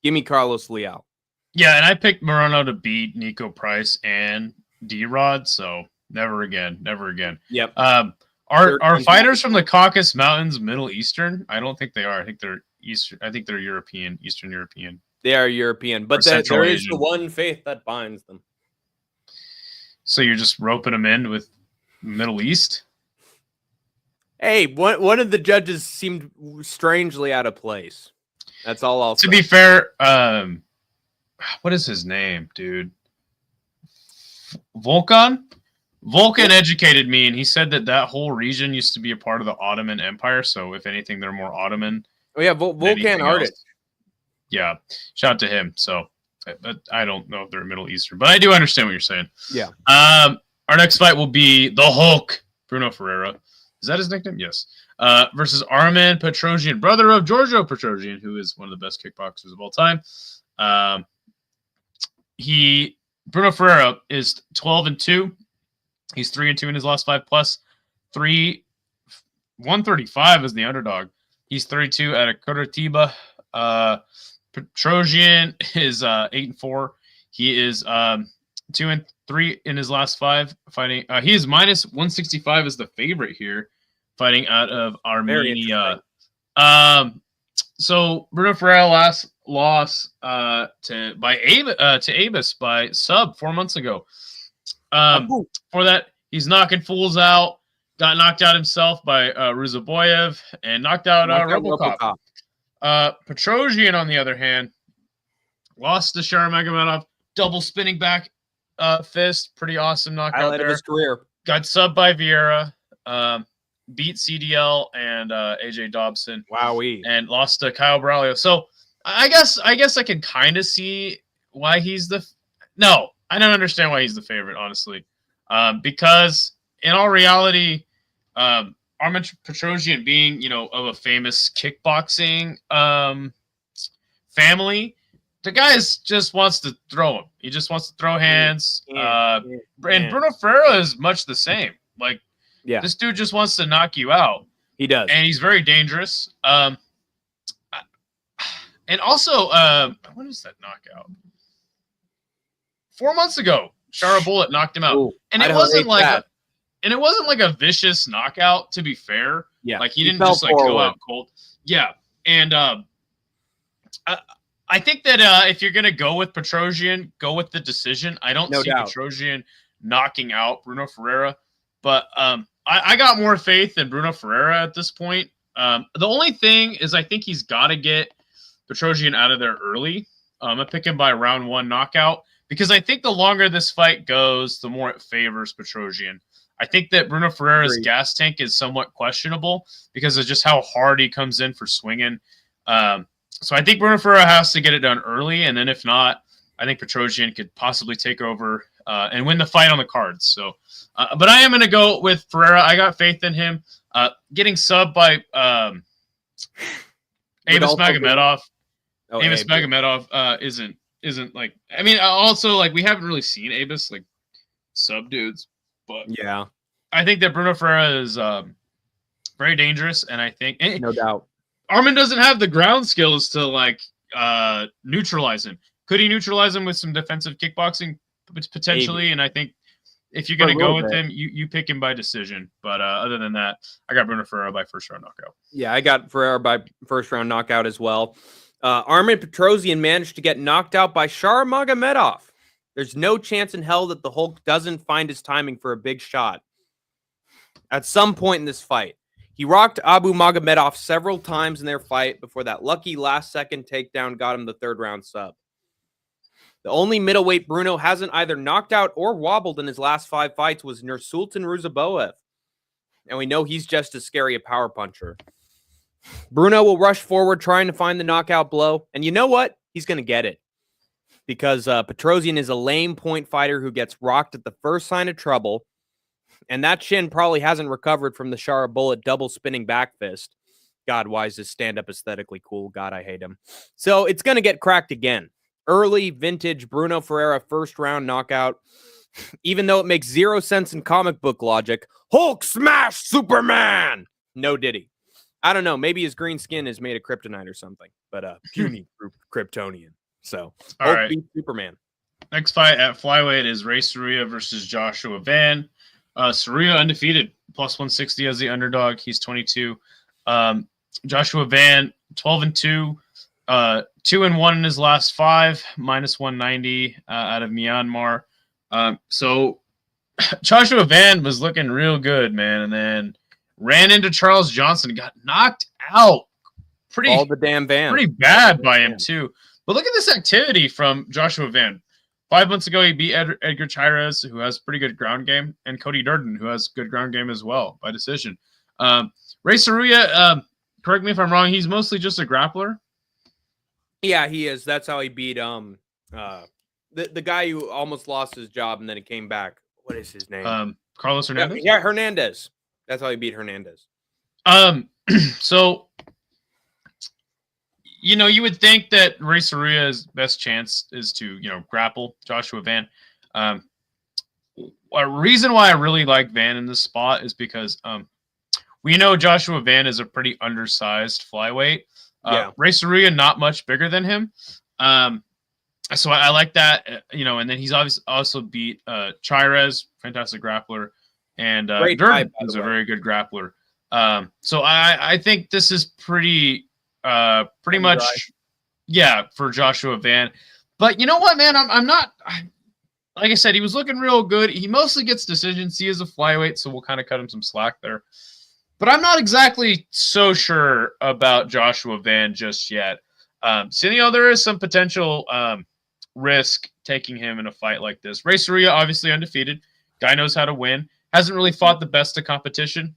give me Carlos Leal. Yeah, and I picked Morono to beat Nico Price and D-Rod, so never again. Yep. Are fighters from the Caucasus Mountains Middle Eastern? I don't think they are. I think they're Eastern. I think they're European, Eastern European. They are European, but there is the one faith that binds them. So you're just roping them in with Middle East. Hey, one of the judges seemed strangely out of place. That's all I'll say. To be fair, what is his name, dude? Volkan educated me, and he said that whole region used to be a part of the Ottoman Empire. So, if anything, they're more Ottoman. Oh yeah, Volkan Ardic. Yeah, shout out to him. So, but I don't know if they're Middle Eastern, but I do understand what you're saying. Yeah. Our next fight will be the Hulk, Bruno Ferreira. Is that his nickname? Yes. Versus Armen Petrosyan, brother of Giorgio Petrosyan, who is one of the best kickboxers of all time. Bruno Ferreira is 12-2. He's 3-2 in his last 5 plus 135 as the underdog. He's 32 at a Curitiba. Petrosyan is 8-4. He is 2-3 in his last 5 fighting. He is minus 165 as the favorite here, fighting out of Armenia. So Bruno Ferreira lost to Abus by sub 4 months ago. For that, he's knocking fools out. Got knocked out himself by Ruzaboyev and knocked out Robocop. Petrosyan, on the other hand, lost to Sharamagomedov, double spinning back fist, pretty awesome knockout Highlight there. of his career. Got subbed by Vieira, beat CDL and AJ Dobson. Wowee. And lost to Kyle Braulio. So I guess I can kind of see why he's no, I don't understand why he's the favorite, honestly. Because in all reality, Armen Petrosyan being, of a famous kickboxing family, the guy just wants to throw him. He just wants to throw hands. And Bruno Ferreira is much the same. Like, this dude just wants to knock you out. He does. And he's very dangerous. And also, when is that knockout? 4 months ago, Shara Bullet knocked him out. Ooh, and it wasn't like a vicious knockout, to be fair. Yeah. Like, he didn't just go out cold. Yeah. And I think that if you're gonna go with Petrosyan, go with the decision. I don't see Petrosyan knocking out Bruno Ferreira, but I got more faith in Bruno Ferreira at this point. The only thing is, I think he's got to get Petrosyan out of there early. I'm gonna pick him by round 1 knockout, because I think the longer this fight goes, the more it favors Petrosyan. I think that Bruno Ferreira's gas tank is somewhat questionable because of just how hard he comes in for swinging. So I think Bruno Ferreira has to get it done early, and then if not, I think Petrosyan could possibly take over and win the fight on the cards. So, but I am going to go with Ferreira. I got faith in him. Getting subbed by Abus Magomedov. Abus Magomedov isn't like, I mean, also, like, we haven't really seen Abus like sub dudes, but yeah, I think that Bruno Ferreira is very dangerous, and I think no doubt Armen doesn't have the ground skills to like neutralize him. Could he neutralize him with some defensive kickboxing potentially? Maybe. And I think if you're going to go with him, you pick him by decision. But other than that, I got Bruno Ferreira by first round knockout. Yeah, I got Ferreira by first round knockout as well. Armen Petrosyan managed to get knocked out by Shara Magomedov. There's no chance in hell that the Hulk doesn't find his timing for a big shot at some point in this fight. He rocked Abu Magomedov several times in their fight before that lucky last-second takedown got him the third-round sub. The only middleweight Bruno hasn't either knocked out or wobbled in his last 5 fights was Nursultan Ruzaboyev. And we know he's just as scary a power puncher. Bruno will rush forward trying to find the knockout blow. And you know what? He's going to get it. Because Petrosyan is a lame point fighter who gets rocked at the first sign of trouble. And that shin probably hasn't recovered from the Shara Bullet double spinning back fist. God, why is this stand-up aesthetically cool? God, I hate him. So it's going to get cracked again. Early, vintage Bruno Ferreira first-round knockout. Even though it makes 0 sense in comic book logic. Hulk smash Superman! No diddy. I don't know. Maybe his green skin is made of kryptonite or something. But puny Kryptonian. So, Hulk beat Superman. Next fight at flyweight is Ray Saruya versus Joshua Van. Saruya undefeated, plus 160 as the underdog. He's 22. Joshua Van, 12-2. 2-1 in his last 5, minus 190 out of Myanmar. So Joshua Van was looking real good, man, and then ran into Charles Johnson and got knocked out. All the damn Van. Pretty bad by him too. But look at this activity from Joshua Van. 5 months ago, he beat Edgar Chairez, who has pretty good ground game, and Cody Durden, who has good ground game as well, by decision. Ray Saruya, correct me if I'm wrong, he's mostly just a grappler. Yeah, he is. That's how he beat the guy who almost lost his job and then he came back. What is his name? Carlos Hernandez? Yeah, Hernandez. That's how he beat Hernandez. So, you would think that Ray Saruya's best chance is to, grapple Joshua Van. A reason why I really like Van in this spot is because we know Joshua Van is a pretty undersized flyweight. Ray Saruya, not much bigger than him. So I like that, and then he's obviously also beat Chairez, fantastic grappler, and Durden is a very good grappler. So I think this is pretty much, for Joshua Van. But you know what, man? I'm not. Like I said, he was looking real good. He mostly gets decisions. He is a flyweight, so we'll kind of cut him some slack there. But I'm not exactly so sure about Joshua Van just yet. So, there is some potential risk taking him in a fight like this. Ray Saruya, obviously undefeated. Guy knows how to win. Hasn't really fought the best of competition.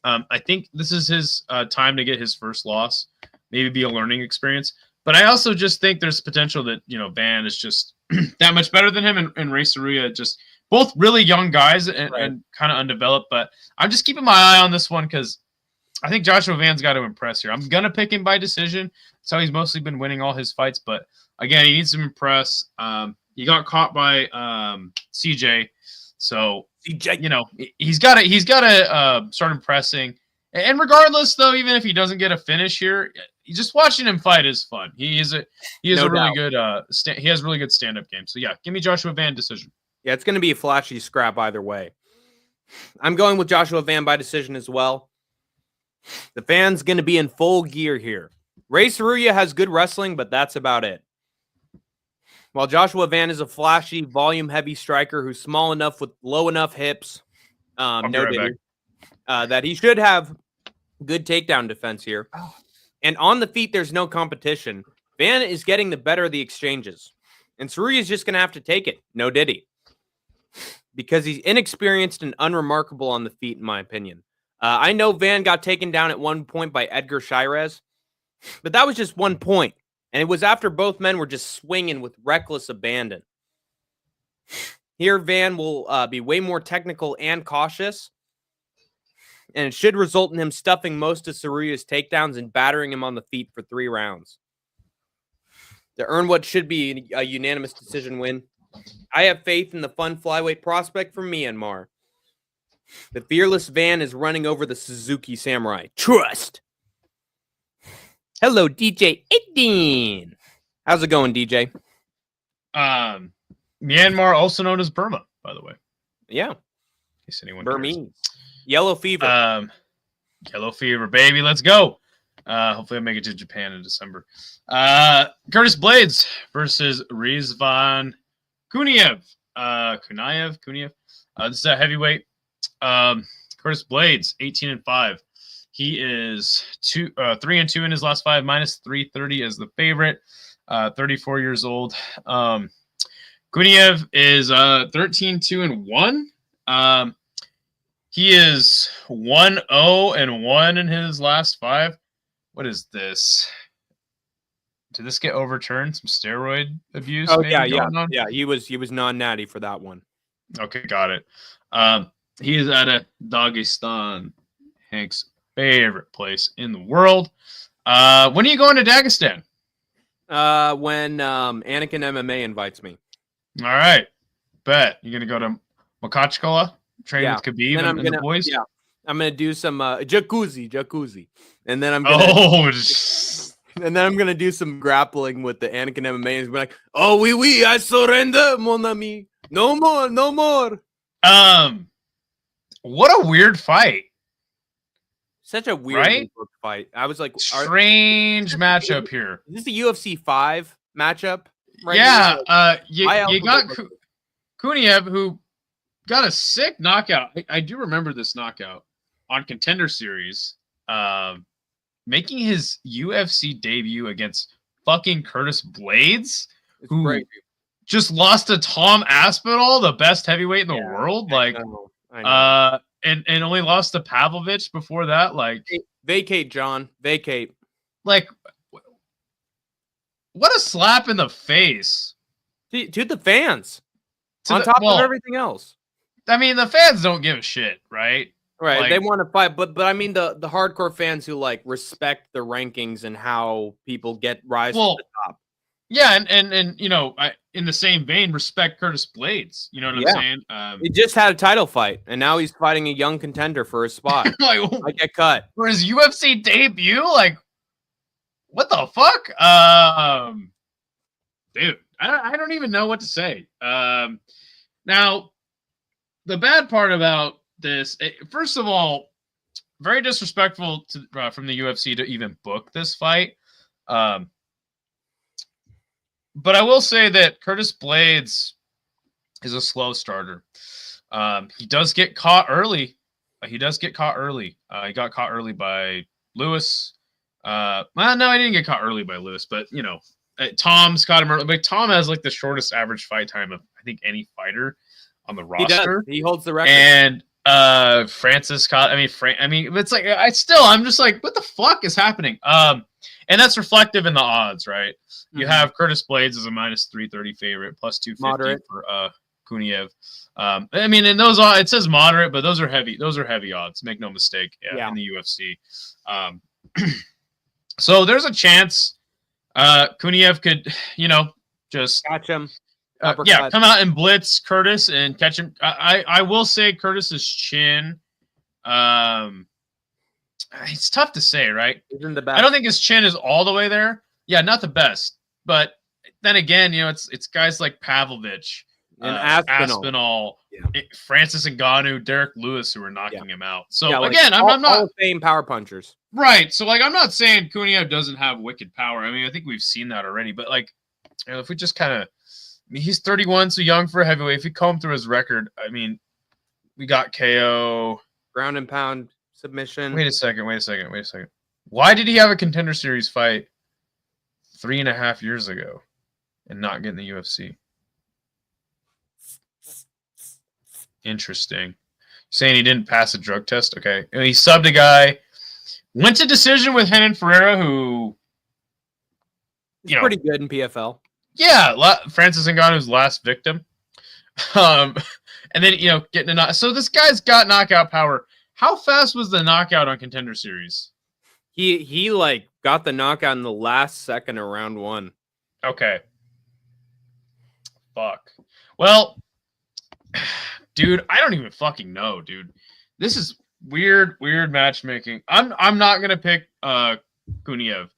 I think this is his time to get his first loss. Maybe be a learning experience. But I also just think there's potential that, Van is just that much better than him, and Ray Saruya just both really young guys and kind of undeveloped. But I'm just keeping my eye on this one because I think Joshua Van's got to impress here. I'm going to pick him by decision. That's how he's mostly been winning all his fights. But, again, he needs to impress. He got caught by CJ. So, he's got to start impressing. And regardless, though, even if he doesn't get a finish here, just watching him fight is fun. He has really good stand-up game. So, yeah, give me Joshua Van decision. Yeah, it's going to be a flashy scrap either way. I'm going with Joshua Van by decision as well. The Van's going to be in full gear here. Ray Saruya has good wrestling, but that's about it. While Joshua Van is a flashy, volume-heavy striker who's small enough with low enough hips, that he should have good takedown defense here. And on the feet, there's no competition. Van is getting the better of the exchanges. And Saruya is just going to have to take it. No diddy. Because he's inexperienced and unremarkable on the feet, in my opinion. I know Van got taken down at one point by Edgar Chairez, but that was just 1 point. And it was after both men were just swinging with reckless abandon. Here, Van will be way more technical and cautious. And it should result in him stuffing most of Saruya's takedowns and battering him on the feet for 3 rounds. To earn what should be a unanimous decision win, I have faith in the fun flyweight prospect from Myanmar. The fearless Van is running over the Suzuki Samurai. Trust! Hello, DJ 18. How's it going, DJ? Myanmar, also known as Burma, by the way. Yeah. In case anyone Burmese. cares. Yellow fever. Yellow fever, baby. Let's go. Hopefully I'll make it to Japan in December. Curtis Blades versus Rizvan Kuniev. Kuniev. This is a heavyweight. Curtis Blades, 18-5. He is 3-2 in his last 5, minus 330 as the favorite. 34 years old. Kuniev is 13-2-1. He is 1-0-1 in his last 5. What is this? Did this get overturned? Some steroid abuse? Oh, yeah. He was non-natty for that one. Okay, got it. He is out of Dagestan, Hank's favorite place in the world. When are you going to Dagestan? When Anakin MMA invites me. All right, bet you're gonna go to Makachkala, train with Khabib and the boys. Yeah, I'm gonna do some jacuzzi, and then I'm gonna do some grappling with the Anakin MMA and be like, "Oh, oui, I surrender, mon ami. No more." What a weird fight. Such a weird fight. I was like, strange matchup here. Is this the UFC 5 matchup? Right, yeah. You got Kuniev, who got a sick knockout. I do remember this knockout on Contender Series, making his UFC debut against fucking Curtis Blades, It's who crazy. just lost to Tom Aspinall, the best heavyweight in the world. Like, I know. And only lost to Pavlovich before that. Like, Vacate, John. Vacate. like, what a slap in the face To the fans. to On top of everything else. I mean, the fans don't give a shit, right? Right. Like, they want to fight, but I mean the hardcore fans who like respect the rankings and how people get rise to the top. Yeah, and you know, in the same vein, respect Curtis Blades. You know what I'm saying? He just had a title fight, and now he's fighting a young contender for his spot. I get cut for his UFC debut. Like, what the fuck? Dude, I don't even know what to say. Now, the bad part about this, first of all, very disrespectful to from the UFC to even book this fight. But I will say that Curtis Blades is a slow starter. He does get caught early. He got caught early by Lewis. Well, no, he didn't get caught early by Lewis, but you know, Tom's caught him early. But Tom has like the shortest average fight time of I think any fighter on the roster. He holds the record. And Francis caught. I mean, it's like I'm just like, what the fuck is happening? And that's reflective in the odds, right? You have Curtis Blades as a -330 favorite, plus 250 for Kuniev. I mean, in those it says moderate, but those are heavy. Those are heavy odds. Make no mistake. In the UFC. So there's a chance Kuniev could, you know, just catch him. Come out and blitz Curtis and catch him. I will say Curtis's chin. It's tough to say, right? Isn't the best. I don't think his chin is all the way there. Yeah, not the best, but then again, you know, it's guys like Pavlovich and Aspinall, Francis Ngannou, Derek Lewis who are knocking him out. So like again, I'm not all the same power punchers, right? So like, I'm not saying Kuniev doesn't have wicked power. I mean, I think we've seen that already. But like, you know, if we just kind of, I mean, he's 31, so young for a heavyweight. If you comb through his record, I mean, we got KO, ground and pound submission. Wait a second. Why did he have a Contender Series fight 3.5 years ago and not get in the UFC? Interesting. Saying he didn't pass a drug test? Okay. And he subbed a guy, went to decision with Renan Ferreira, who, you know, pretty good in PFL. Yeah, Francis Ngannou's last victim. And then, you know, getting a knock. So this guy's got knockout power. How fast was the knockout on Contender Series? He like got the knockout in the last second of round 1. Okay. Fuck. Well, dude, I don't even fucking know, dude. This is weird matchmaking. I'm not gonna pick Kuniev.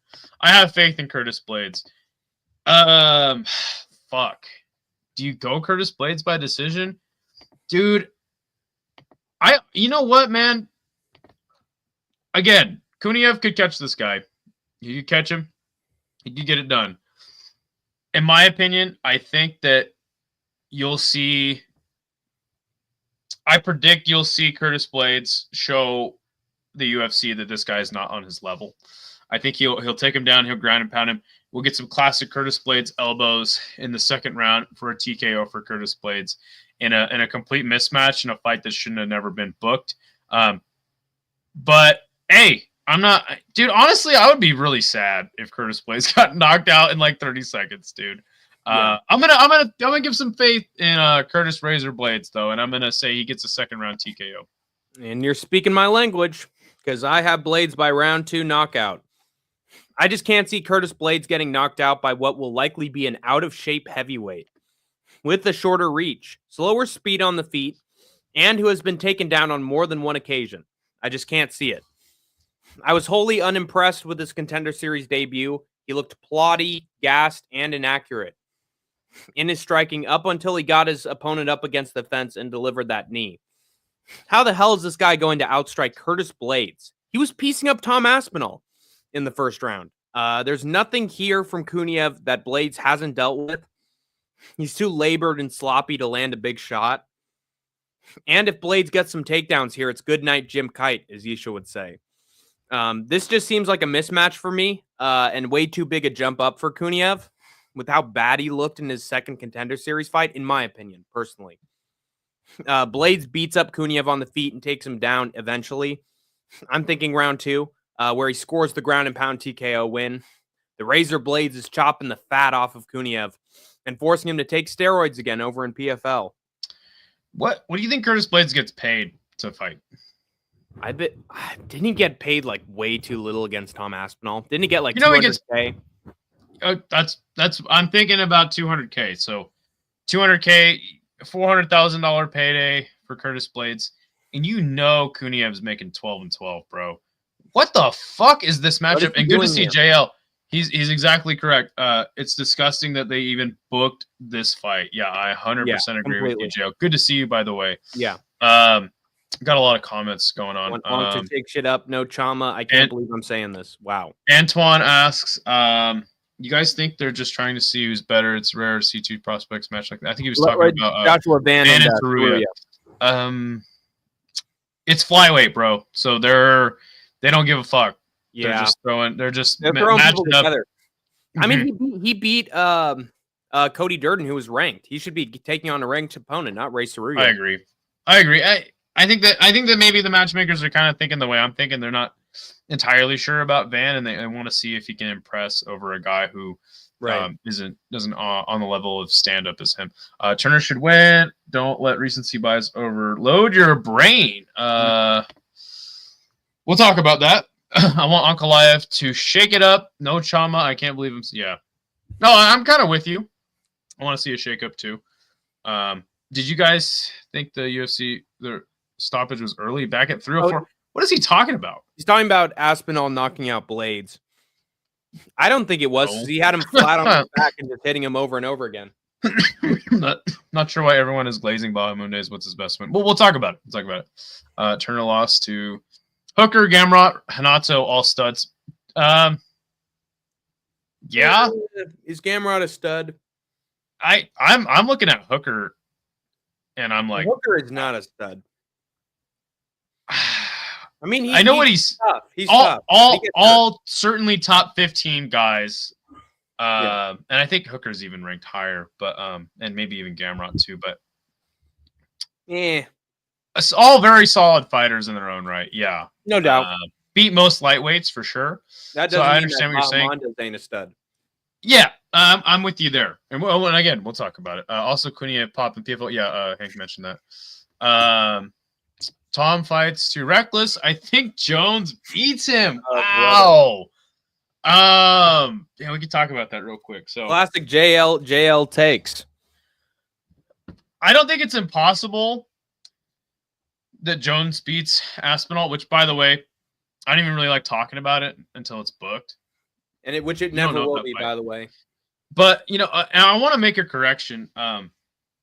I have faith in Curtis Blades. Fuck. Do you go Curtis Blades by decision? Dude, you know what, man? Again, Kuniev could catch this guy. You could catch him. He could get it done. In my opinion, I think that I predict you'll see Curtis Blades show the UFC that this guy's not on his level. I think he'll take him down, he'll ground and pound him. We'll get some classic Curtis Blades elbows in the second round for a TKO for Curtis Blades in a complete mismatch in a fight that shouldn't have never been booked. But hey, I'm not, dude. Honestly, I would be really sad if Curtis Blades got knocked out in like 30 seconds, dude. I'm gonna give some faith in Curtis Razor Blades though, and I'm gonna say he gets a second round TKO. And you're speaking my language because I have Blades by round 2 knockout. I just can't see Curtis Blades getting knocked out by what will likely be an out-of-shape heavyweight with a shorter reach, slower speed on the feet, and who has been taken down on more than one occasion. I just can't see it. I was wholly unimpressed with his Contender Series debut. He looked plotty, gassed, and inaccurate in his striking up until he got his opponent up against the fence and delivered that knee. How the hell is this guy going to outstrike Curtis Blades? He was piecing up Tom Aspinall in the first round. There's nothing here from Kuniev that Blades hasn't dealt with. He's too labored and sloppy to land a big shot. And if Blades gets some takedowns here, it's good night, Jim Kite, as Isha would say. This just seems like a mismatch for me, and way too big a jump up for Kuniev with how bad he looked in his second Contender Series fight, in my opinion, personally. Blades beats up Kuniev on the feet and takes him down eventually. I'm thinking round 2, where he scores the ground and pound TKO win. The Razor Blades is chopping the fat off of Kuniev and forcing him to take steroids again over in PFL. What do you think Curtis Blades gets paid to fight? I bet didn't he get paid like way too little against Tom Aspinall? Didn't he get like 200K? That's I'm thinking about 200K. So 200K, $400,000 payday for Curtis Blades, and Kuniev's making 12-12, bro. What the fuck is this matchup? And good to see JL. He's exactly correct. It's disgusting that they even booked this fight. Yeah, I 100% agree with you, JL. Good to see you, by the way. Yeah. Got a lot of comments going on. Want to take shit up? No Chama. I can't believe I'm saying this. Wow. Antoine asks, you guys think they're just trying to see who's better? It's rare to see two prospects match like that. I think he was talking about Joshua Van and Taruya. It's flyweight, bro. So they don't give a fuck. Yeah. They're just throwing people together. I mean, he beat Cody Durden, who was ranked. He should be taking on a ranked opponent, not Ray Saruya. I agree. I think that maybe the matchmakers are kind of thinking the way I'm thinking. They're not entirely sure about Van, and they want to see if he can impress over a guy who doesn't on the level of stand up as him. Turner should win. Don't let recency bias overload your brain. We'll talk about that. I want Ankalaev to shake it up. No Chama. I can't believe him. Yeah. No, I'm kind of with you. I want to see a shake up too. Did you guys think the UFC the stoppage was early back at 304? What is he talking about? He's talking about Aspinall knocking out Blades. I don't think it was. He had him flat on his back and just hitting him over and over again. Not sure why everyone is glazing Bahamundes. What's his best win? Well, we'll talk about it. Turner lost to Hooker, Gamrot, Hanato, all studs. Yeah. Is Gamrot a stud? I'm looking at Hooker, and I'm like, Hooker is not a stud. I mean, I know what he's tough. He's tough. He all certainly top 15 guys. And I think Hooker's even ranked higher, but and maybe even Gamrot too. But it's all very solid fighters in their own right. Yeah, no doubt. Beat most lightweights for sure. That doesn't I understand what you're saying. Mondo's ain't a stud. Yeah, I'm with you there. And again, we'll talk about it. Also, Kuniev, Pop, and PFL. Yeah, Hank mentioned that. Tom fights too reckless. I think Jones beats him. Wow. Yeah, we can talk about that real quick. So classic JL takes. I don't think it's impossible that Jones beats Aspinall, which, by the way, I don't even really like talking about it until it's booked. And which it never will be, by the way. But, and I want to make a correction.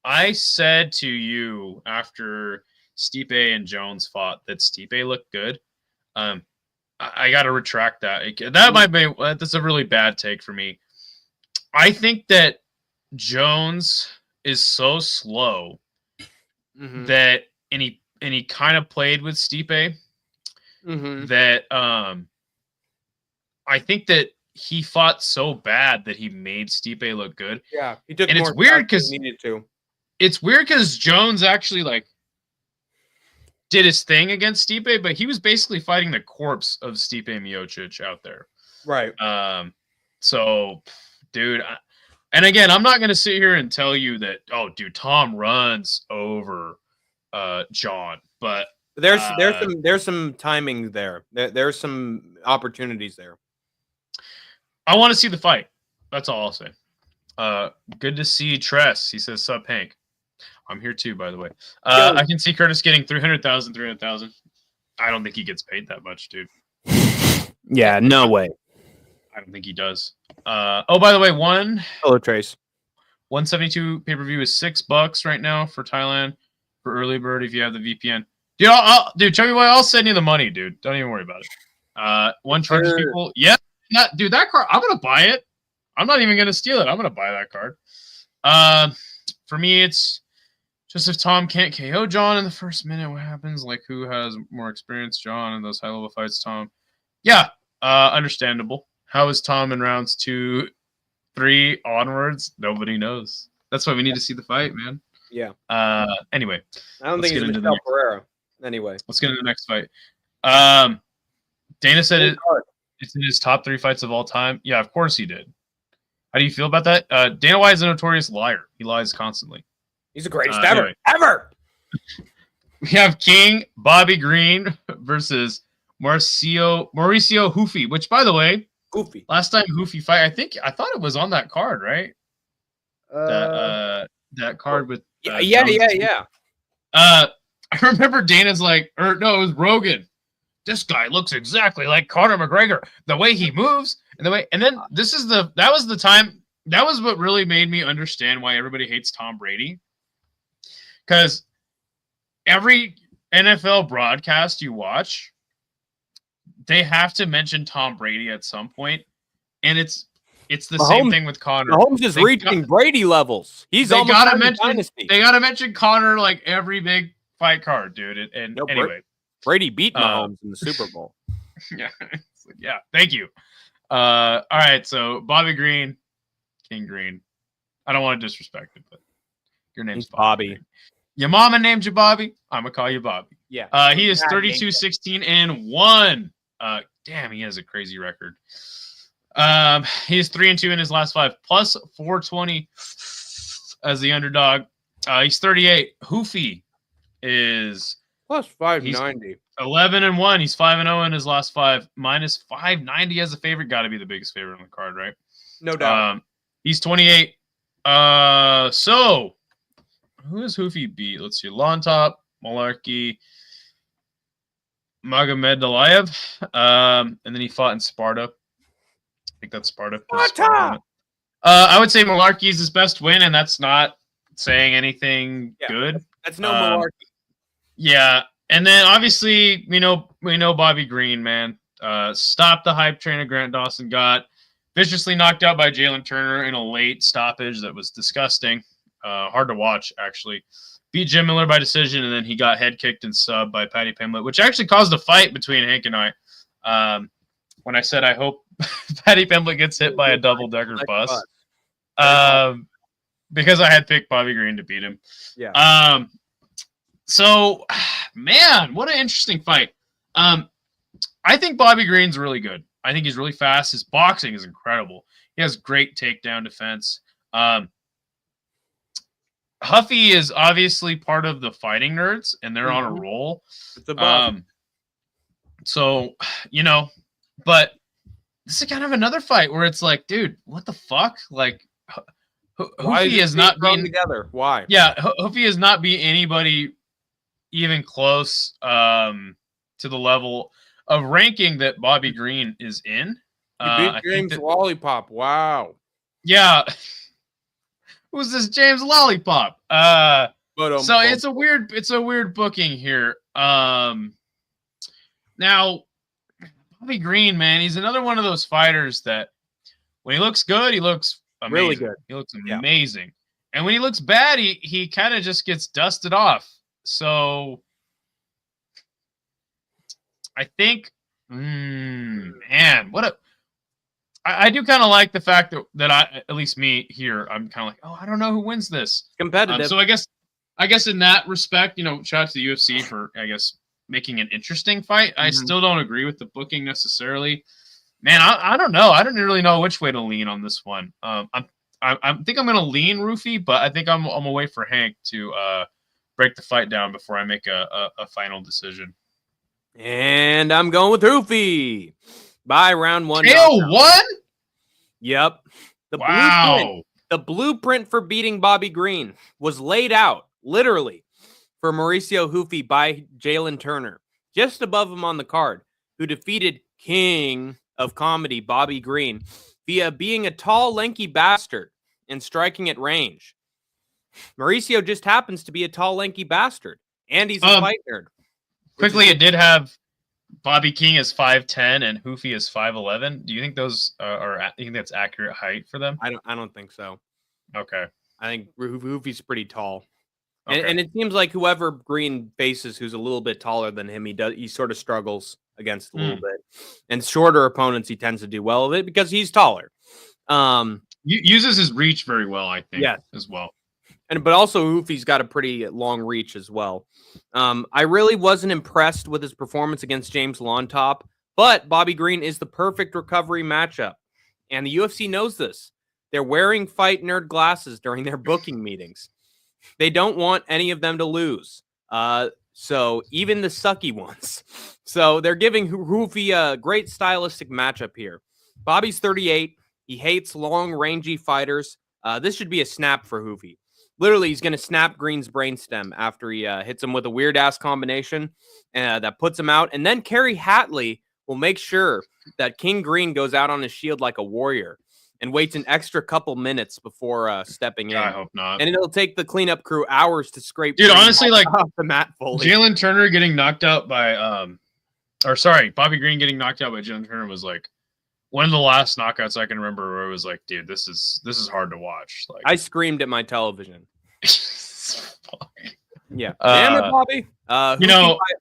I said to you after Stipe and Jones fought that Stipe looked good. I got to retract that. That's a really bad take for me. I think that Jones is so slow that, and he kind of played with Stipe that I think that he fought so bad that he made Stipe look good. Yeah, he took. And more it's weird because he needed to. It's weird because Jones actually did his thing against Stipe, but he was basically fighting the corpse of Stipe Miocic out there. Right. So, dude, and again, I'm not going to sit here and tell you that, oh, dude, Tom runs over John, but there's some timing there. There's some opportunities there. I want to see the fight. That's all I'll say. Good to see Tress. He says, sup, Hank. I'm here too, by the way. I can see Curtis getting 300,000. I don't think he gets paid that much, dude. Yeah, no way. I don't think he does. Oh, by the way, hello, Trace. 172 pay-per-view is $6 right now for Thailand for early bird if you have the VPN. Dude, Chubby Boy, I'll send you the money, dude. Don't even worry about it. One charges people. Yeah, dude, that card, I'm gonna buy it. I'm not even gonna steal it. I'm gonna buy that card. For me, it's Just if Tom can't KO John in the first minute, what happens? Like, who has more experience, John, in those high-level fights, Tom? Yeah, understandable. How is Tom in rounds 2, 3 onwards? Nobody knows. That's why we need to see the fight, man. Yeah. Anyway, I don't let's think get it's into Michelle Pereira. Anyway. Let's get into the next fight. Dana said it's in his top 3 fights of all time. Yeah, of course he did. How do you feel about that? Dana White is a notorious liar. He lies constantly. He's the greatest anyway. ever. We have King Bobby Green versus Mauricio Hoofy, which, by the way, Goofy. Last time Hoofy fight, I thought it was on that card, right? That card with yeah. I remember Dana's like, or no, it was Rogan. This guy looks exactly like Conor McGregor. The way he moves and then that was what really made me understand why everybody hates Tom Brady. Because every NFL broadcast you watch, they have to mention Tom Brady at some point, and it's the same thing with Conor. Mahomes is reaching Brady levels. They gotta mention Conor like every big fight card, dude. Anyway, Brady beat Mahomes in the Super Bowl. Yeah. Thank you. All right, so Bobby Green, King Green. I don't want to disrespect it, but your name's Bobby. Your mama named you Bobby. I'm gonna call you Bobby. Yeah. He is 32-16-1. Damn, he has a crazy record. He is 3-2 in his last 5, plus 420 as the underdog. He's 38. Hoofy is plus 590. 11-1. He's 5-0 in his last 5, minus 590 as a favorite. Got to be the biggest favorite on the card, right? No doubt. He's 28. So who does Hoofy beat? Let's see. Lawn Top, Malarkey, Magomed Alayev. And then he fought in Sparta. I think that's Sparta. I would say Malarkey is his best win, and that's not saying anything good. That's no Malarkey. Yeah. And then obviously we know Bobby Green, man. Stopped the hype train of Grant Dawson, got viciously knocked out by Jalen Turner in a late stoppage that was disgusting. Hard to watch, actually. Beat Jim Miller by decision, and then he got head kicked and subbed by Paddy Pimblett, which actually caused a fight between Hank and I. When I said I hope Paddy Pimblett gets hit by a double-decker bus. Because I had picked Bobby Green to beat him. Yeah. So, man, what an interesting fight. I think Bobby Green's really good. I think he's really fast. His boxing is incredible. He has great takedown defense. Huffy is obviously part of the Fighting Nerds, and they're on a roll. It's a so, but this is kind of another fight where it's like, dude, what the fuck? Like, Hoofy is not being together. Why? Yeah, Hoofy is not being anybody even close to the level of ranking that Bobby Green is in. He beat James Lollipop. Wow. Yeah. Who's this James Lollipop? So it's a weird booking here. Now Bobby Green, man, he's another one of those fighters that when he looks good, he looks amazing. Really good. He looks amazing. And when he looks bad, he kind of just gets dusted off. So I think, man, I do kind of like the fact that at least me here, I'm kind of like, I don't know who wins this. Competitive. So I guess in that respect, shout out to the UFC for, I guess, making an interesting fight. I still don't agree with the booking necessarily. Man, I don't know. I don't really know which way to lean on this one. I think I'm going to lean Roofy, but I think I'm away for Hank to break the fight down before I make a final decision. And I'm going with Roofy by round 1. KO1? Yep. The blueprint for beating Bobby Green was laid out, literally, for Mauricio Hoofy by Jalen Turner, just above him on the card, who defeated King of Comedy Bobby Green via being a tall, lanky bastard and striking at range. Mauricio just happens to be a tall, lanky bastard, and he's a fight nerd. Quickly, it did have Bobby King is 5'10" and Hoofy is 5'11". Do you think those you think that's accurate height for them? I don't think so. Okay. I think Hoofy's pretty tall. Okay. And it seems like whoever Green faces who's a little bit taller than him, he sort of struggles against a little bit. And shorter opponents, he tends to do well with it because he's taller. Uses his reach very well, I think, as well. But also Hoofy's got a pretty long reach as well. I really wasn't impressed with his performance against James Lontop, but Bobby Green is the perfect recovery matchup. And the UFC knows this. They're wearing fight nerd glasses during their booking meetings. They don't want any of them to lose. So even the sucky ones. So they're giving Hoofy a great stylistic matchup here. Bobby's 38. He hates long, rangy fighters. This should be a snap for Hoofy. Literally, he's going to snap Green's brainstem after he hits him with a weird-ass combination that puts him out. And then Kerry Hatley will make sure that King Green goes out on his shield like a warrior and waits an extra couple minutes before stepping in. I hope not. And it'll take the cleanup crew hours to scrape. Dude, honestly, like off the mat fully. Jalen Turner getting knocked out by, Bobby Green getting knocked out by Jalen Turner was like one of the last knockouts I can remember where it was like, dude, this is hard to watch. Like, I screamed at my television. Yeah, damn it, Bobby.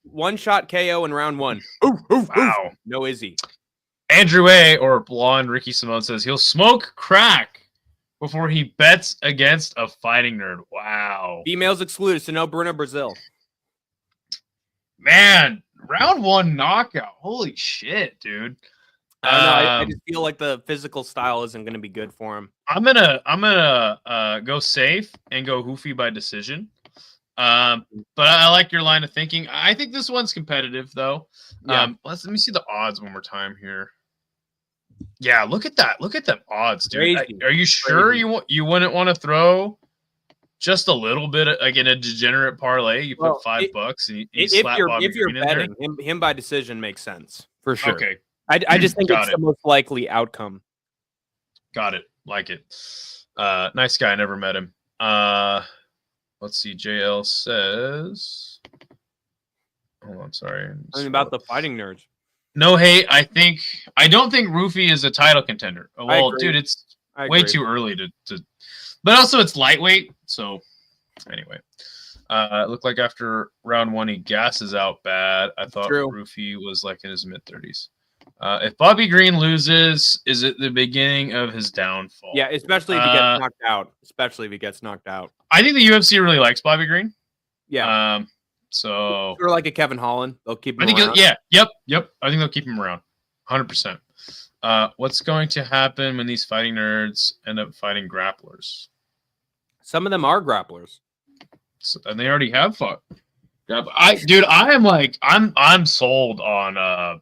One shot KO in round one. Wow. No Izzy. Andrew A. or Blonde Ricky Simone says he'll smoke crack before he bets against a fighting nerd. Wow. Females excluded, so no Bruno Brazil. Man, round one knockout. Holy shit, dude. I just feel like the physical style isn't going to be good for him. I'm gonna go safe and go Hoofy by decision. But I like your line of thinking. I think this one's competitive though. Yeah. Let me see the odds one more time here. Yeah, look at that. Look at them odds, dude. Are you sure you wouldn't want to throw just a little bit like in a degenerate parlay? You put $5 and you slap Bobby if you're Green betting him by decision makes sense for sure. Okay. I just think it's the most likely outcome. Got it. Like it. Nice guy. Never met him. Let's see. JL says. Hold on. Sorry. About the fighting nerds. No hate. I don't think Roofy is a title contender. Well, dude, it's way too early to. But also, it's lightweight. So, anyway, it looked like after round one he gasses out bad. I thought Roofy was like in his mid-30s. If Bobby Green loses, is it the beginning of his downfall? Yeah, especially if he gets knocked out. I think the UFC really likes Bobby Green. Yeah. So sort of like a Kevin Holland, they'll keep him around. Yep. I think they'll keep him around, 100%. What's going to happen when these fighting nerds end up fighting grapplers? Some of them are grapplers, and they already have fought. I'm sold on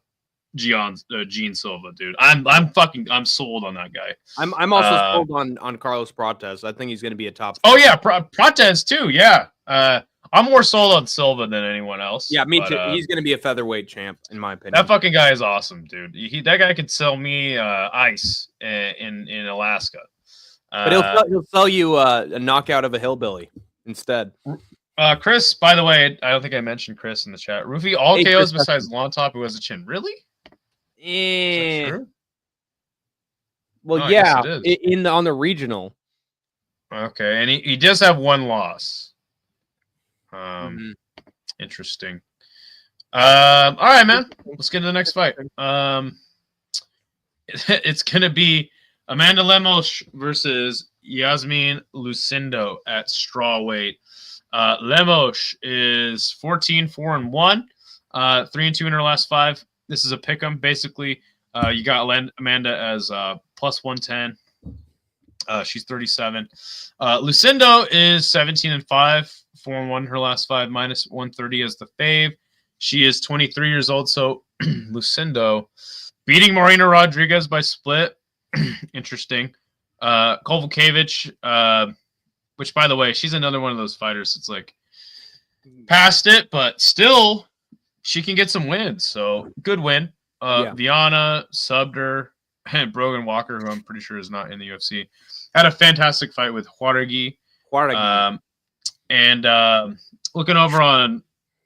Gene Silva, dude. I'm sold on that guy. I'm also sold on Carlos Prates. I think he's going to be a top. Oh yeah, Prates too. Yeah. I'm more sold on Silva than anyone else. Yeah, me too. He's going to be a featherweight champ, in my opinion. That fucking guy is awesome, dude. That guy could sell me ice in Alaska. But he'll sell you a knockout of a hillbilly instead. Chris, by the way, I don't think I mentioned Chris in the chat. Roofy, all KOs besides Lontop, who has a chin. Really? Well, oh, yeah, on the regional. Okay, and he does have one loss. Interesting. All right, man. Let's get to the next fight. It's gonna be Amanda Lemos versus Yasmin Lucindo at strawweight. Lemos is 14-4-1, 3-2 in her last 5. This is a pick'em. Basically, you got Amanda as plus 110. She's 37. Lucindo is 17-5, 4-1 her last 5, minus 130 as the fave. She is 23 years old. So Lucindo beating Marina Rodriguez by split. Interesting. Kovalevich, which by the way, she's another one of those fighters. It's like past it, but still she can get some wins. So good win. Viana subbed her, and Brogan Walker, who I'm pretty sure is not in the UFC, had a fantastic fight with Jauregui. And looking over on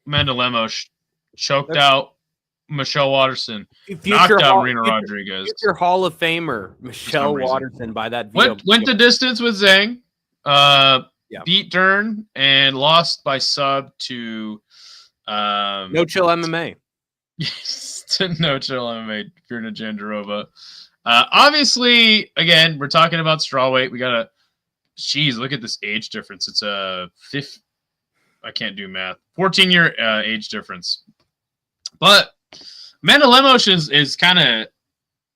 Amanda Lemos, choked out Michelle Watterson, knocked out Marina Rodriguez. Future Hall of Famer Michelle Watterson by that video. Went the distance with Zhang. beat Dern and lost by sub to No Chill MMA. to No Chill MMA, Virna Jandarova. Obviously, again, we're talking about strawweight. We got a look at this age difference. It's a I can't do math. 14-year age difference. But Amanda Lemos is kind of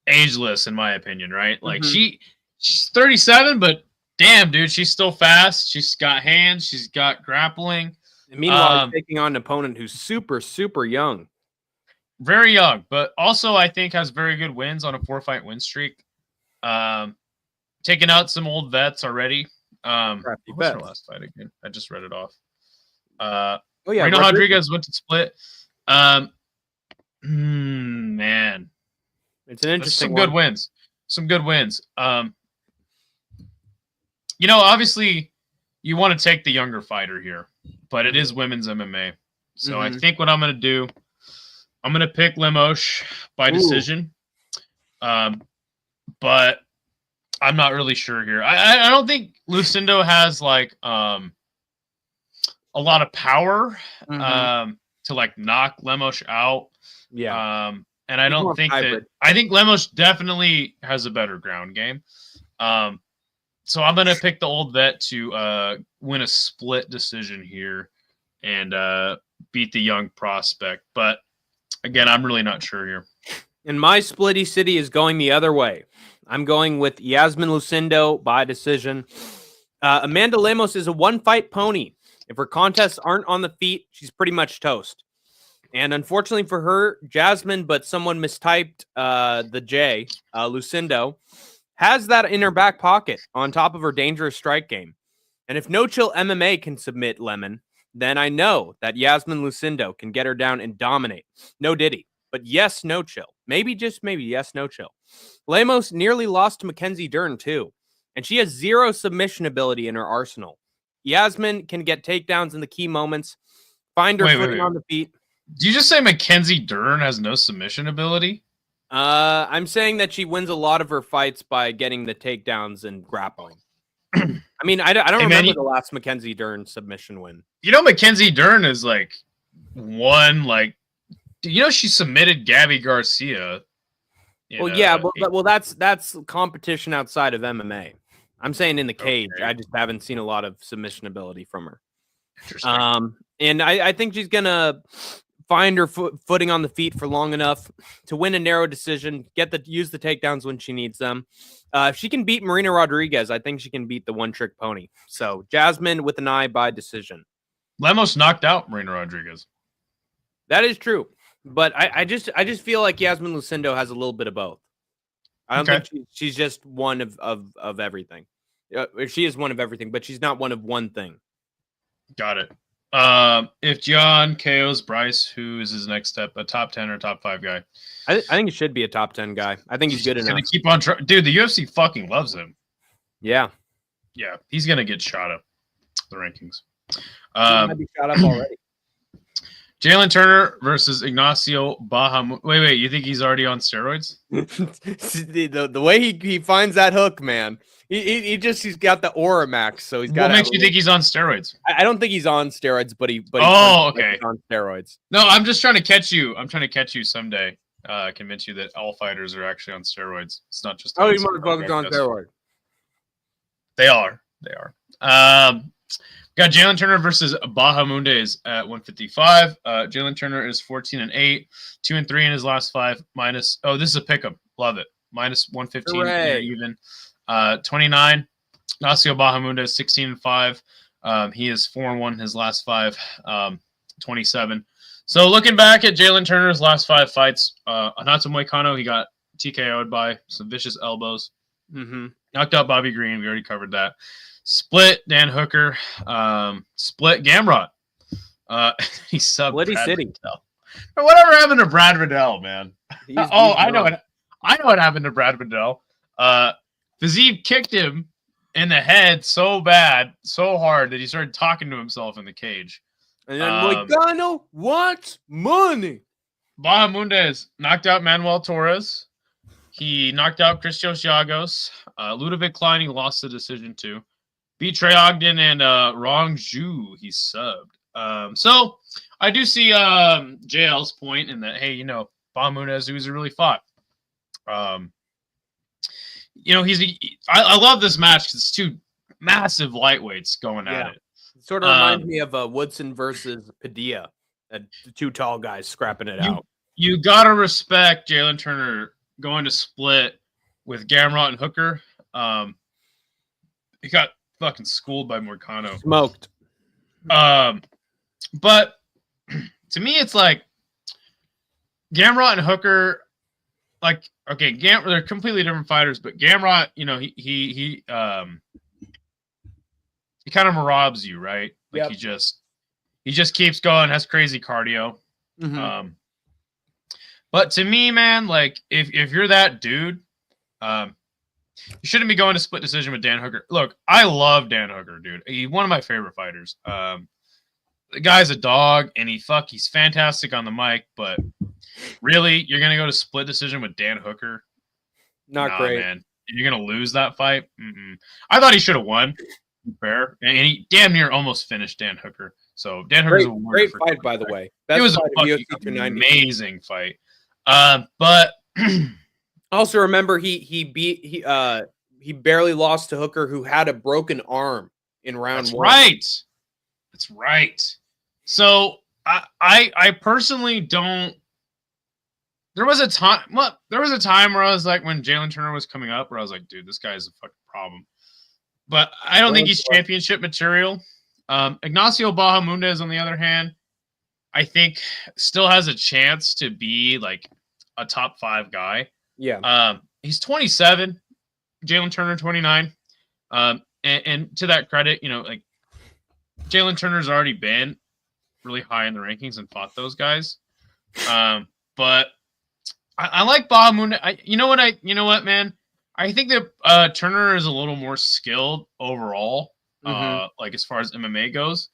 ageless in my opinion, right? Like she's 37, but damn, dude, she's still fast. She's got hands. She's got grappling. And meanwhile, taking on an opponent who's super, super young. Very young, but also I think has very good wins on a 4-fight win streak. Taking out some old vets already. What's her last fight again? I just read it off. Reno Rodriguez went to split. Man. It's an interesting good wins. Some good wins. Obviously you want to take the younger fighter here, but it is women's MMA. So I think what I'm going to do, I'm going to pick Lemos by decision. But I'm not really sure here. I don't think Lucindo has like a lot of power to like knock Lemos out. Yeah. And I don't think I think Lemos definitely has a better ground game. So I'm going to pick the old vet to win a split decision here and beat the young prospect. But again, I'm really not sure here. And my splitty city is going the other way. I'm going with Yasmin Lucindo by decision. Amanda Lemos is a one-fight pony. If her contests aren't on the feet, she's pretty much toast. And unfortunately for her, Jasmine, but someone mistyped the J, Lucindo, has that in her back pocket on top of her dangerous strike game. And if No Chill MMA can submit Lemon, then I know that Yasmin Lucindo can get her down and dominate. No Diddy. But yes, No Chill. Maybe, just maybe, yes, No Chill. Lemos nearly lost to Mackenzie Dern, too. And she has zero submission ability in her arsenal. Yasmin can get takedowns in the key moments, find her footing on the feet. Did you just say Mackenzie Dern has no submission ability? I'm saying that she wins a lot of her fights by getting the takedowns and grappling. I mean, I don't remember the last Mackenzie Dern submission win. Mackenzie Dern is like one, like, she submitted Gabby Garcia. Well, that's competition outside of MMA. I'm saying in the cage. Okay. I just haven't seen a lot of submission ability from her. Interesting. And I think she's gonna find her footing on the feet for long enough to win a narrow decision, use the takedowns when she needs them. If she can beat Marina Rodriguez, I think she can beat the one-trick pony. So Jasmine with an eye by decision. Lemos knocked out Marina Rodriguez. That is true. But I just feel like Yasmin Lucindo has a little bit of both. I don't think she's just one of everything. She is one of everything, but she's not one of one thing. Got it. If John KOs Bryce, who is his next step? A top 10 or top 5 guy? I think he should be a top 10 guy. I think he's good enough. Gonna keep on dude, the UFC fucking loves him. Yeah. Yeah, he's gonna get shot up the rankings. He might be shot up already. Jalen Turner versus Ignacio Baham. Wait, you think he's already on steroids? the way he finds that hook, man. He's got the aura max, so he's got. What makes you think he's on steroids? I don't think he's on steroids, but he's on steroids. No, I'm just trying to catch you. I'm trying to catch you someday. Convince you that all fighters are actually on steroids. It's not just. You motherfuckers on steroids. They are. Got Jalen Turner versus Bahamundez at 155. Jalen Turner is 14-8, 2-3 in his last 5. This is a pick'em. Love it. Minus 115 even. 29. Ignacio Bahamundez 16-5. He is 4-1 in his last 5. 27. So looking back at Jalen Turner's last 5 fights, Anato Moicano, he got TKO'd by some vicious elbows. Knocked out Bobby Green. We already covered that. Split Dan Hooker, split Gamrot. He subbed Splitty City. Riddell. Whatever happened to Brad Riddell, man? I know what happened to Brad Riddell. Fiziev kicked him in the head so bad, so hard that he started talking to himself in the cage. And then Moicano wants money. Bahamundez knocked out Manuel Torres. He knocked out Christos Giagos. Ludovic Klein, he lost the decision to. beat Trey Ogden and Rong Zhu. He's subbed. So I do see JL's point in that, hey, you know, Bahamundes, who's really fought. You know, I love this match because it's two massive lightweights going at it. It sort of reminds me of Woodson versus Padilla, the two tall guys scrapping it out. You gotta respect Jalen Turner going to split with Gamrot and Hooker. He got fucking schooled by Moicano. Smoked. But to me, it's like Gamrot and Hooker, like, okay, they're completely different fighters, but Gamrot, you know, he kind of robs you, right? Like he just keeps going, has crazy cardio. Mm-hmm. But to me, man, like if you're that dude, you shouldn't be going to split decision with Dan Hooker. Look, I love Dan Hooker, dude. He's one of my favorite fighters. The guy's a dog, and he's fantastic on the mic. But really, you're gonna go to split decision with Dan Hooker? Not great, man. You're gonna lose that fight. I thought he should have won. Fair, and he damn near almost finished Dan Hooker. So Dan Hooker's a great fight, by the way. Best it was a amazing fight. But also remember he barely lost to Hooker, who had a broken arm in round one. That's right. So I personally don't. There was a time where I was like, when Jalen Turner was coming up, where I was like, dude, this guy is a fucking problem. But I don't think he's championship material. Ignacio Bahamundes, on the other hand, I think still has a chance to be like a top 5 guy. Yeah. He's 27, Jalen Turner 29. And to that credit, you know, like Jalen Turner's already been really high in the rankings and fought those guys. But I like Bahamundes. You know what, man? I think that Turner is a little more skilled overall, like as far as MMA goes.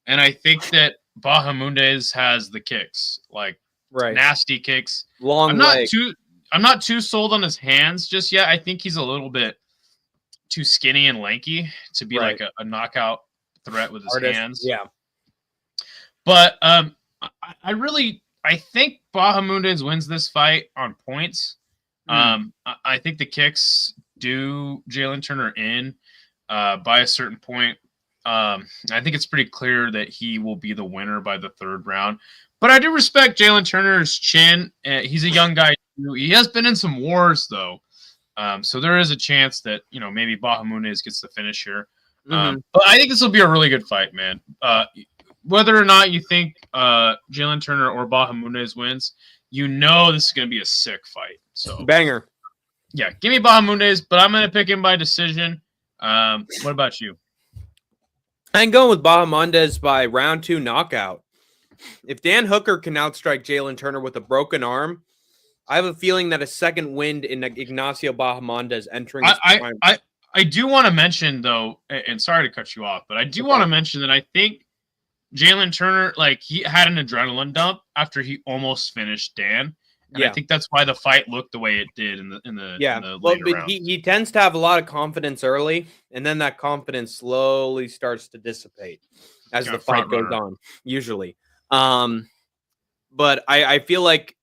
And I think that Bahamundes has the kicks, like nasty kicks. I'm not too sold on his hands just yet. I think he's a little bit too skinny and lanky to be like a knockout threat with his hands. Yeah. But I think Bahamundes wins this fight on points. I think the kicks do Jalen Turner in by a certain point. I think it's pretty clear that he will be the winner by the 3rd round. But I do respect Jalen Turner's chin. He's a young guy. He has been in some wars, though. So there is a chance that, you know, maybe Bahamundes gets the finish here. But I think this will be a really good fight, man. Whether or not you think Jalen Turner or Bahamundes wins, you know this is going to be a sick fight. So banger. Yeah, give me Bahamundes, but I'm going to pick him by decision. What about you? I'm going with Bahamundes by round 2 knockout. If Dan Hooker can outstrike Jalen Turner with a broken arm, I have a feeling that a second wind in Ignacio Bahamundes entering his prime. I do want to mention, though, and sorry to cut you off, but I do want to mention that I think Jalen Turner, like, he had an adrenaline dump after he almost finished Dan. And I think that's why the fight looked the way it did in the later rounds. He tends to have a lot of confidence early, and then that confidence slowly starts to dissipate as the fight goes on, usually. But I feel like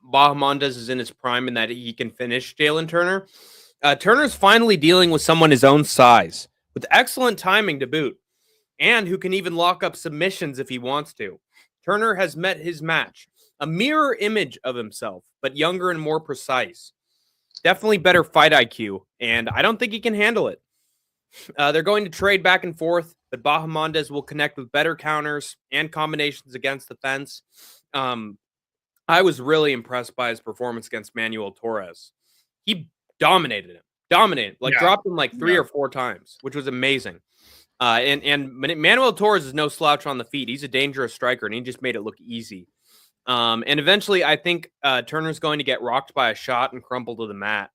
Bahamundes is in his prime and that he can finish Jalen Turner. Turner's finally dealing with someone his own size, with excellent timing to boot, and who can even lock up submissions if he wants to. Turner has met his match. A mirror image of himself, but younger and more precise. Definitely better fight IQ, and I don't think he can handle it. They're going to trade back and forth, but Bahamundes will connect with better counters and combinations against the fence. I was really impressed by his performance against Manuel Torres. He dominated him. Dropped him like 3 or 4 times, which was amazing. And Manuel Torres is no slouch on the feet. He's a dangerous striker, and he just made it look easy. And eventually, I think Turner's going to get rocked by a shot and crumple to the mat.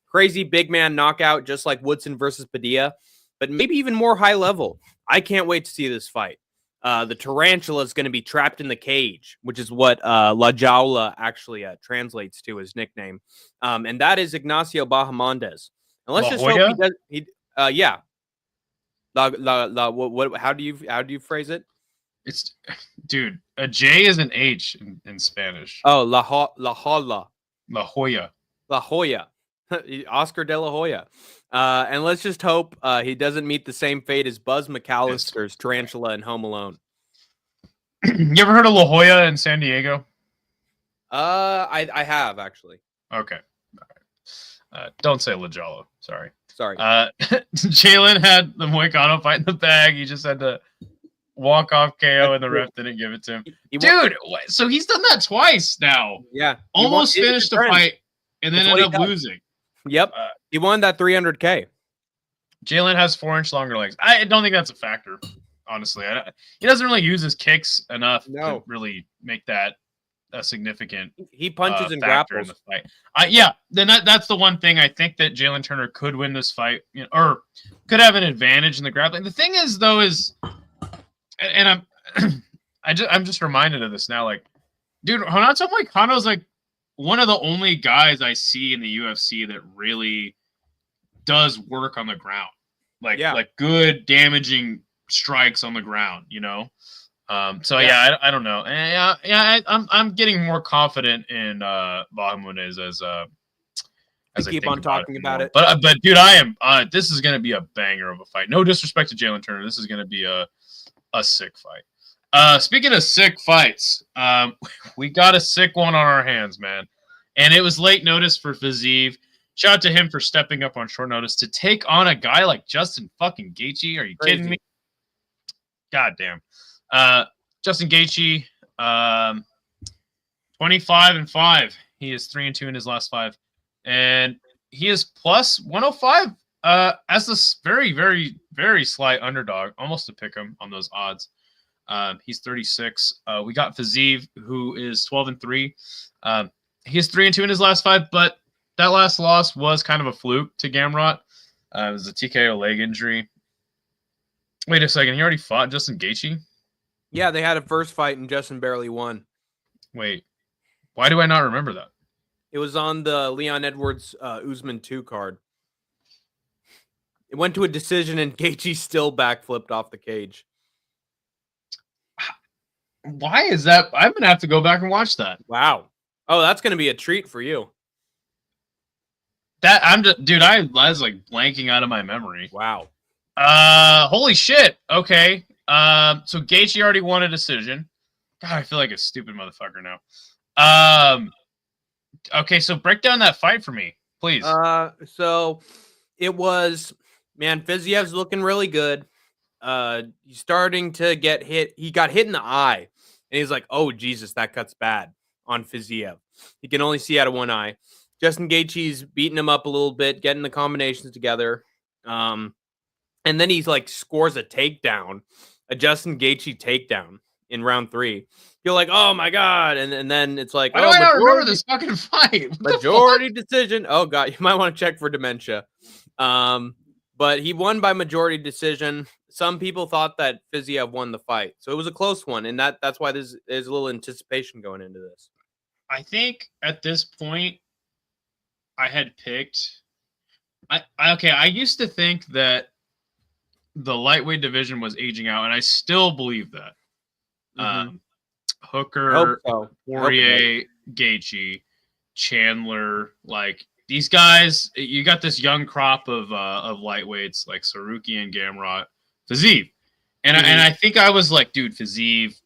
Crazy big man knockout, just like Woodson versus Padilla, but maybe even more high level. I can't wait to see this fight. The tarantula is going to be trapped in the cage, which is what La Jaula actually translates to his nickname. And that is Ignacio Bahamundes. And let's just hope he does. Yeah. What? How do you phrase it? It's, dude, a J is an H in Spanish. Oh, La Jolla. La Jolla. La Jolla. Oscar de la Hoya. And let's just hope he doesn't meet the same fate as Buzz McAllister's Tarantula in Home Alone. You ever heard of La Jolla in San Diego? I have actually. Okay. All right. Don't say La Jolla. Sorry. Jalen had the Moicano fight in the bag. He just had to walk off KO, and the ref didn't give it to him. Dude, so he's done that twice now. Yeah. Almost finished the fight and then ended up losing. Yep. He won that 300K. Jalen has 4-inch longer legs. I don't think that's a factor, honestly. He doesn't really use his kicks enough to really make that a significant he punches and grapples in the fight. Then that's the one thing I think that Jalen Turner could win this fight, or could have an advantage in the grappling. The thing is, though, and I'm just reminded of this now. Like, dude, Renato Moicano's like one of the only guys I see in the UFC that really does work on the ground, like good damaging strikes on the ground, I don't know. I'm getting more confident in Bahamunez as I keep on talking about it. But dude, this is gonna be a banger of a fight. No disrespect to Jalen Turner, this is gonna be a sick fight. Speaking of sick fights, we got a sick one on our hands, man, and it was late notice for Fiziev. Shout out to him for stepping up on short notice to take on a guy like Justin fucking Gaethje. Are you kidding me? God damn. Justin Gaethje, 25-5. He is 3-2 in his last 5, and he is plus 105 as a very, very, very slight underdog, almost to pick him on those odds. He's 36. We got Fiziev, who is 12-3. He is 3-2 in his last 5, but that last loss was kind of a fluke to Gamrot. It was a TKO leg injury. Wait a second. He already fought Justin Gaethje? Yeah, they had a first fight and Justin barely won. Wait. Why do I not remember that? It was on the Leon Edwards Usman 2 card. It went to a decision and Gaethje still backflipped off the cage. Why is that? I'm going to have to go back and watch that. Wow. Oh, that's going to be a treat for you. I was like blanking out of my memory. Wow. Holy shit. Okay. So Gaethje already won a decision. God, I feel like a stupid motherfucker now. Okay, so break down that fight for me, please. So it was, man, Fiziev's looking really good. He's starting to get hit. He got hit in the eye, and he's like, "Oh Jesus, that cut's bad." On Fiziev, he can only see out of one eye. Justin Gaethje's beating him up a little bit, getting the combinations together. And then he's like scores a takedown, a Justin Gaethje takedown in round 3. You're like, oh my God. And then it's like, why do I not remember this fucking fight? Majority decision. Oh God, you might want to check for dementia. But he won by majority decision. Some people thought that Fiziev won the fight. So it was a close one. And that's why there's a little anticipation going into this. I think at this point, I had picked. I used to think that the lightweight division was aging out, and I still believe that. Mm-hmm. Hooker, Poirier, Gaethje, Chandler, like these guys. You got this young crop of lightweights like Saruki and Gamrot, Fiziev, and I think I was like, dude, Fiziev,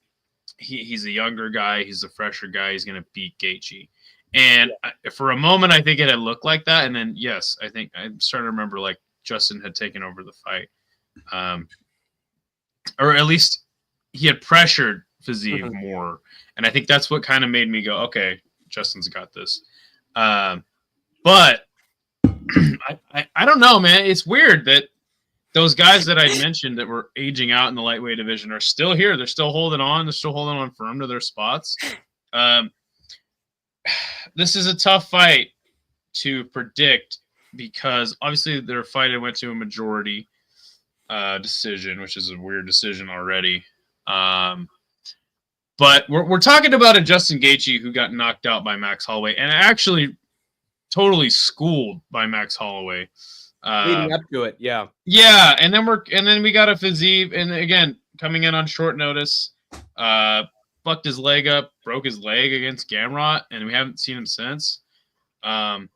he's a younger guy, he's a fresher guy, he's gonna beat Gaethje. And for a moment, I think it had looked like that. And then, yes, I think I'm starting to remember like Justin had taken over the fight. Or at least he had pressured Fiziev more. And I think that's what kind of made me go, okay, Justin's got this. But I don't know, man. It's weird that those guys that I mentioned that were aging out in the lightweight division are still here. They're still holding on. They're still holding on firm to their spots. This is a tough fight to predict because obviously their fight went to a majority decision, which is a weird decision already. But we're talking about a Justin Gaethje who got knocked out by Max Holloway, and actually totally schooled by Max Holloway. Leading up to it, yeah. Yeah, and then we got a Fiziev, and again coming in on short notice, fucked his leg up, broke his leg against Gamrot, and we haven't seen him since. So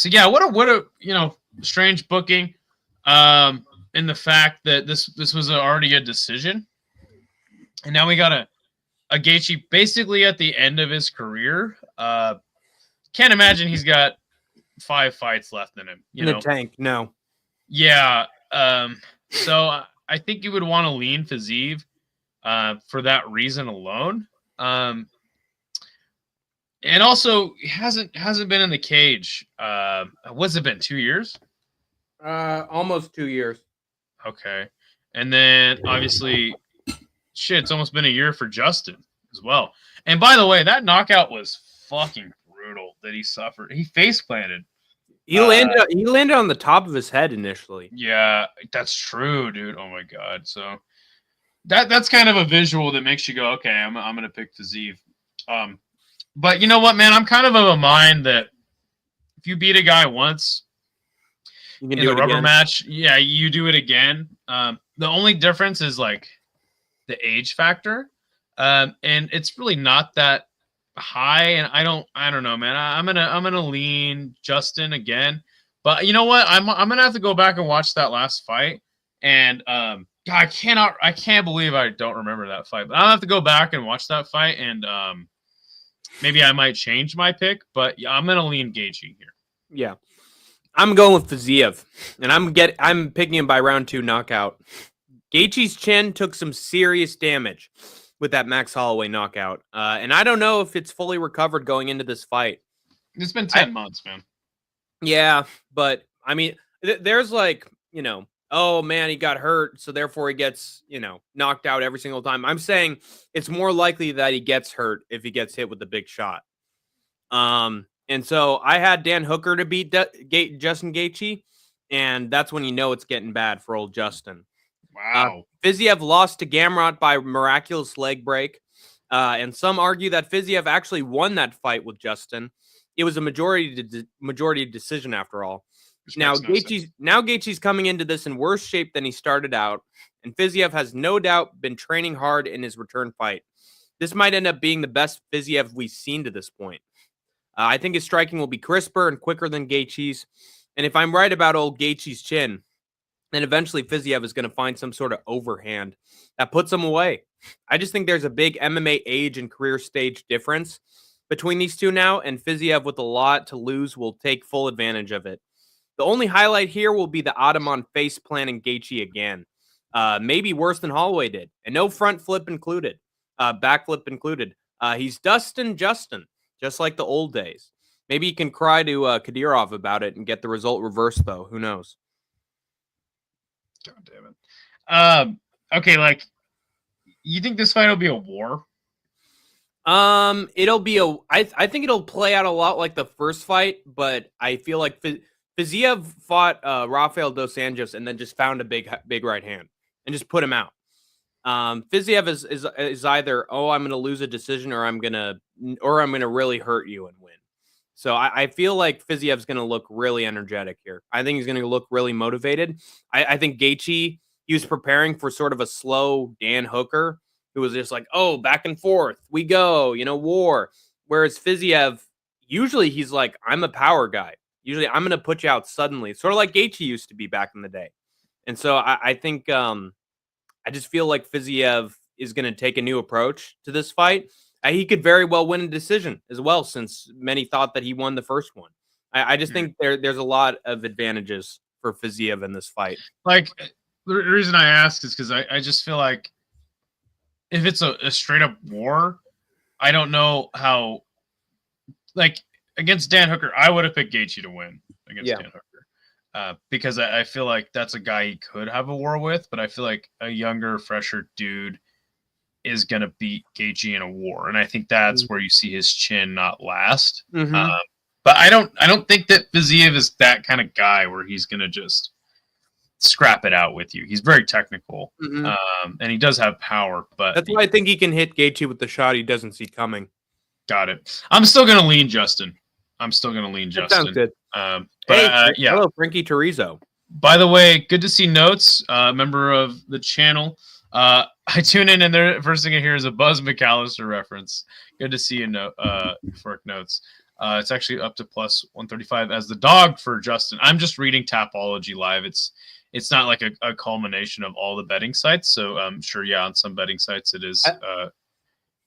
yeah, what a strange booking, in the fact that this was already a decision, and now we got a Gaethje basically at the end of his career. Can't imagine he's got 5 fights left in him. In the tank, no. Yeah. So I think you would want to lean Fiziev for that reason alone. And also he hasn't been in the cage. What's it been? 2 years? Almost 2 years. Okay. And then obviously it's almost been a year for Justin as well. And by the way, that knockout was fucking brutal that he suffered. He face planted. He landed on the top of his head initially. Yeah, that's true, dude. Oh my god. So that's kind of a visual that makes you go, okay, I'm gonna pick Fiziev. But you know what, man? I'm kind of a mind that if you beat a guy once You can in do a it rubber again. match, yeah, you do it again. The only difference is like the age factor, and it's really not that high. And I don't know, man. I'm gonna lean Justin again. But you know what? I'm gonna have to go back and watch that last fight. And God, I can't believe I don't remember that fight. But I'll have to go back and watch that fight, and maybe I might change my pick. But yeah, I'm gonna lean Gaethje here. Yeah. I'm going with Fiziev, and I'm picking him by round 2 knockout. Gaethje's chin took some serious damage with that Max Holloway knockout, and I don't know if it's fully recovered going into this fight. It's been 10 months, man. Yeah, but I mean, there's like, oh man, he got hurt, so therefore he gets, knocked out every single time. I'm saying it's more likely that he gets hurt if he gets hit with a big shot. And so I had Dan Hooker to beat Justin Gaethje, and that's when you know it's getting bad for old Justin. Wow. Fiziev lost to Gamrot by miraculous leg break, and some argue that Fiziev actually won that fight with Justin. It was a majority decision after all. Now Gaethje's coming into this in worse shape than he started out, and Fiziev has no doubt been training hard in his return fight. This might end up being the best Fiziev we've seen to this point. I think his striking will be crisper and quicker than Gaethje's. And if I'm right about old Gaethje's chin, then eventually Fiziev is going to find some sort of overhand that puts him away. I just think there's a big MMA age and career stage difference between these two now, and Fiziev with a lot to lose will take full advantage of it. The only highlight here will be the Ottoman face planting Gaethje again. Maybe worse than Holloway did. And no front flip included. Back flip included. He's Dustin Justin, just like the old days. Maybe he can cry to Kadyrov about it and get the result reversed, though. Who knows? God damn it. Okay, like, you think this fight will be a war? It'll be I think it'll play out a lot like the first fight, but I feel like Fiziev fought Rafael dos Anjos and then just found a big right hand and just put him out. Fiziev is either, I'm going to lose a decision or I'm going to really hurt you and win. So I feel like Fiziev's going to look really energetic here. I think he's going to look really motivated. I think Gaethje, he was preparing for sort of a slow Dan Hooker, who was just like, back and forth, we go, war. Whereas Fiziev, usually he's like, I'm a power guy. Usually I'm going to put you out suddenly, sort of like Gaethje used to be back in the day. And so I think I just feel like Fiziev is going to take a new approach to this fight. He could very well win a decision as well, since many thought that he won the first one. I just think there's a lot of advantages for Fiziev in this fight. Like, the reason I ask is because I just feel like if it's a straight up war, I don't know how. Like, against Dan Hooker, I would have picked Gaethje to win against Dan Hooker. Because I feel like that's a guy he could have a war with, but I feel like a younger, fresher dude is going to beat Gaethje in a war. And I think that's where you see his chin not last. But I don't think that Fiziev is that kind of guy where he's going to just scrap it out with you. He's very technical, and he does have power. But that's why I think he can hit Gaethje with the shot he doesn't see coming. Got it. I'm still going to lean Justin. I'm still going to lean That sounds Justin. good. But yeah. Hello, Frankie Terizo. By the way, good to see Notes, member of the channel. I tune in, and the first thing I hear is a Buzz McAllister reference. Good to see you, Fork Notes. It's actually up to plus 135 as the dog for Justin. I'm just reading Tapology Live. It's not like a culmination of all the betting sites. So I'm sure, yeah, on some betting sites it is.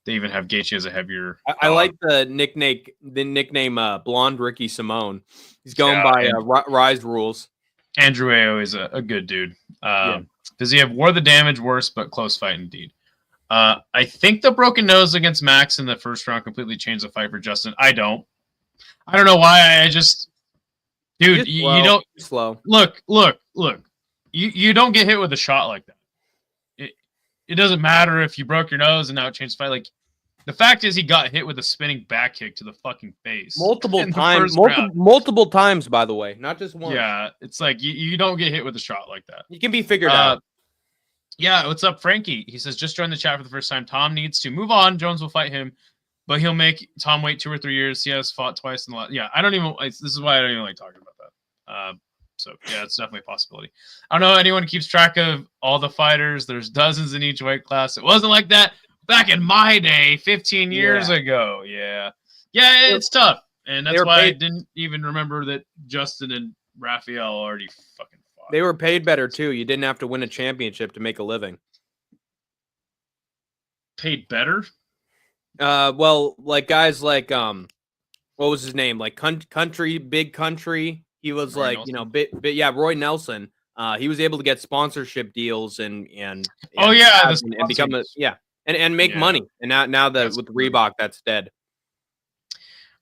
They even have Gaethje as a heavier. I like the nickname Blonde Ricky Simone. He's going by Rise Rules. Andrew Ayo is a good dude. Does he have War the Damage worse, but close fight indeed? I think the broken nose against Max in the first round completely changed the fight for Justin. I don't know why. I just, dude, you don't slow. Look. You don't get hit with a shot like that. It doesn't matter if you broke your nose and now it changed the fight. Like, the fact is, he got hit with a spinning back kick to the fucking face multiple times, by the way, not just once. Yeah, it's like you don't get hit with a shot like that. You can be figured out. Yeah, what's up, Frankie? He says, just joined the chat for the first time. Tom needs to move on. Jones will fight him, but he'll make Tom wait 2 or 3 years. He has fought twice in the last. Yeah, I don't even. This is why I don't even like talking about that. So yeah, it's definitely a possibility. I don't know anyone keeps track of all the fighters. There's dozens in each weight class. It wasn't like that back in my day, 15 years ago. Yeah, it's tough, and that's why I didn't even remember that Justin and Raphael already fucking fought. They were paid better too. You didn't have to win a championship to make a living. Paid better? Well, like guys like what was his name? Like Big Country. He was Roy Nelson. Roy Nelson. He was able to get sponsorship deals and become and make money. And now that with Reebok, that's dead.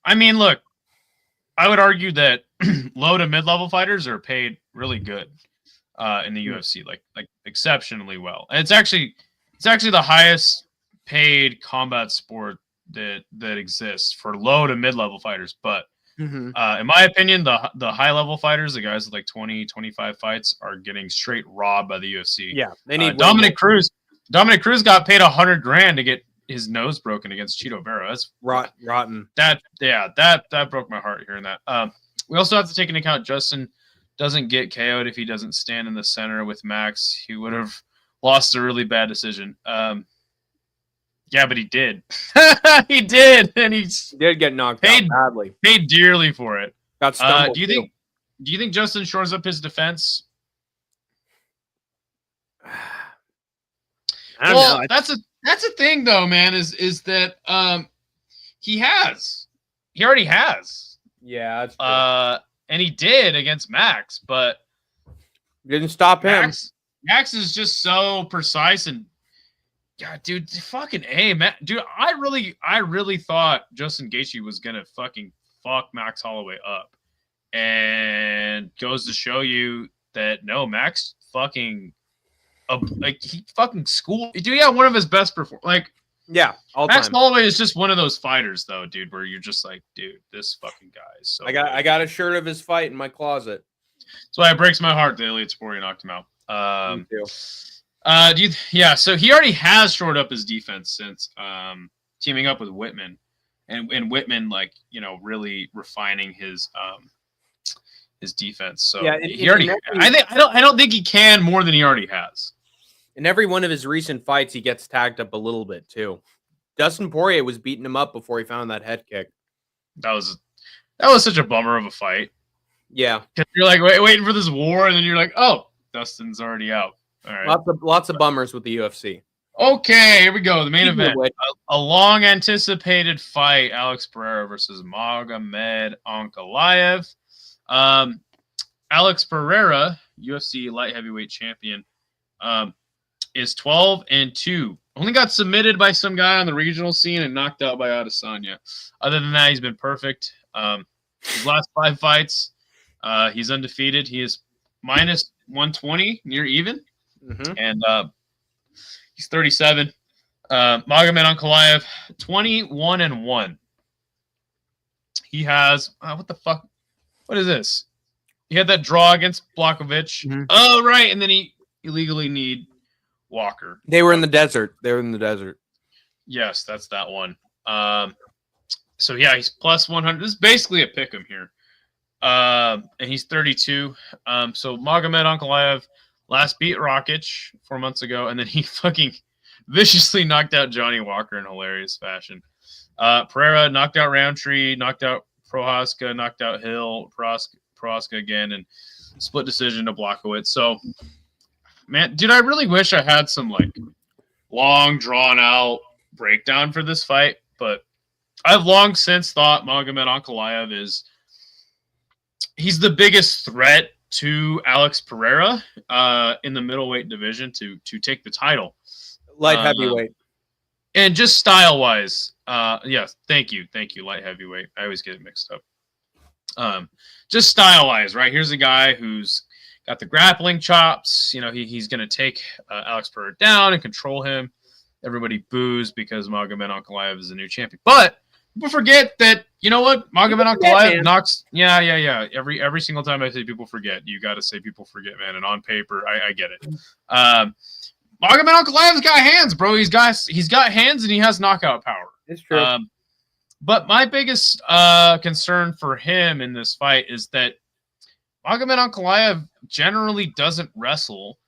I mean, look, I would argue that low to mid-level fighters are paid really good in the UFC, like exceptionally well. And it's actually the highest paid combat sport that exists for low to mid-level fighters. But in my opinion, the high-level fighters, the guys with like 20, 25 fights, are getting straight robbed by the UFC. Yeah, they need Dominic Cruz. Dominic Cruz got paid $100,000 to get his nose broken against Chito Vera. That's rotten. That broke my heart hearing that. We also have to take into account Justin doesn't get KO'd if he doesn't stand in the center with Max. He would have lost a really bad decision. Yeah, but he did. He did, and he did get knocked out badly. Paid dearly for it. Got stumbled. Do you think Justin shores up his defense? I don't know. That's a thing though, man. Is that he already has. Yeah, that's true. And he did against Max, but didn't stop him. Max is just so precise and. God, dude, fucking A, man. Dude, I really thought Justin Gaethje was gonna fucking fuck Max Holloway up, and goes to show you that no, Max fucking, he fucking schooled. Dude, yeah, one of his best Max Holloway is just one of those fighters, though, dude, where you're just like, dude, this fucking guy is so. I got a shirt of his fight in my closet. That's why it breaks my heart that Elliot Spori knocked him out. Me too. So he already has shored up his defense since teaming up with Whitman, and Whitman really refining his defense. So I don't think he can more than he already has. In every one of his recent fights, he gets tagged up a little bit too. Dustin Poirier was beating him up before he found that head kick. That was such a bummer of a fight. Yeah, because you're like waiting for this war, and then you're like, oh, Dustin's already out. All right. Lots of bummers with the UFC. Okay, here we go. The main event. A long anticipated fight, Alex Pereira versus Magomed Ankalaev. Alex Pereira, UFC light heavyweight champion, is 12-2. Only got submitted by some guy on the regional scene and knocked out by Adesanya. Other than that, he's been perfect. His last 5 fights, he's undefeated. He is minus 120, near even. And he's 37. Magomed Ankalaev, 21-1. He has what the fuck? What is this? He had that draw against Blachowicz. Oh, right, and then he illegally kneed Walker. They were in the desert. Yes, that's that one. So yeah, he's plus 100. This is basically a pick 'em here. And he's 32. So Magomed Ankalaev last beat Rakic 4 months ago, and then he fucking viciously knocked out Johnny Walker in hilarious fashion. Pereira knocked out Roundtree, knocked out Prohaska, knocked out Hill, Prohaska again, and split decision to Blachowicz. So, man, dude, I really wish I had some like long drawn out breakdown for this fight, but I've long since thought Magomed Ankalaev he's the biggest threat to Alex Pereira in the middleweight division to take the title. Light heavyweight. And just style-wise, yes, thank you, light heavyweight. I always get it mixed up. Just style-wise, right? Here's a guy who's got the grappling chops. You know, he's going to take Alex Pereira down and control him. Everybody boos because Magomed Ankalaev is the new champion. But people forget that, you know what? Magomed Ankalaev knocks... Yeah. Every single time I say people forget, you got to say people forget, man. And on paper, I get it. Magomed Ankalaev's got hands, bro. He's got hands and he has knockout power. It's true. But my biggest concern for him in this fight is that Magomed Ankalaev generally doesn't wrestle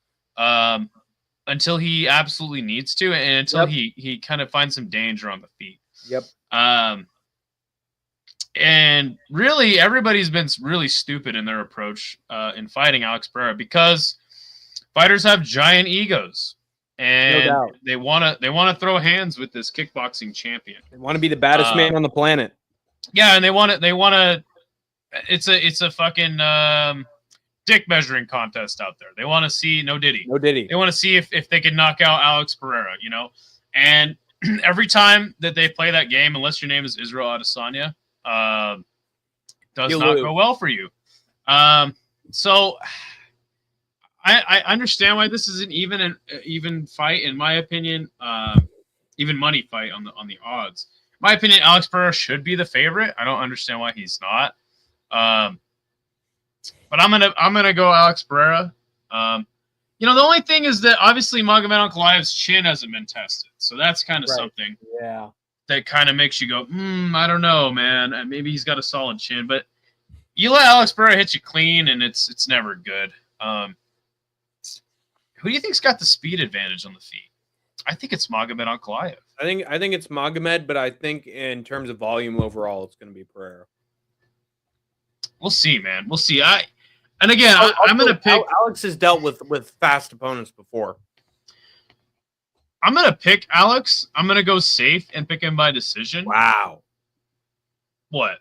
until he absolutely needs to, and until he kind of finds some danger on the feet. Yep. And really, everybody's been really stupid in their approach in fighting Alex Pereira because fighters have giant egos. And they want to throw hands with this kickboxing champion. They want to be the baddest man on the planet. Yeah, and they want to. It's a fucking dick measuring contest out there. They want to see no Diddy. They want to see if they can knock out Alex Pereira. You know, and every time that they play that game, unless your name is Israel Adesanya, does not go well for you. So. I understand why this is an even fight, in my opinion. Even money fight on the odds. In my opinion, Alex Pereira should be the favorite. I don't understand why he's not. But I'm gonna go Alex Pereira. You know, the only thing is that obviously Magomed Ankalaev's chin hasn't been tested, so that's kind of something. Yeah. That kind of makes you go, I don't know, man. Maybe he's got a solid chin, but you let Alex Pereira hit you clean, and it's never good. Who do you think's got the speed advantage on the feet? I think it's Magomed Ankalaev. I think it's Magomed, but I think in terms of volume overall, it's going to be Pereira. We'll see, man. We'll see. I'm going to pick. Alex has dealt with fast opponents before. I'm going to pick Alex. I'm going to go safe and pick him by decision. Wow. What?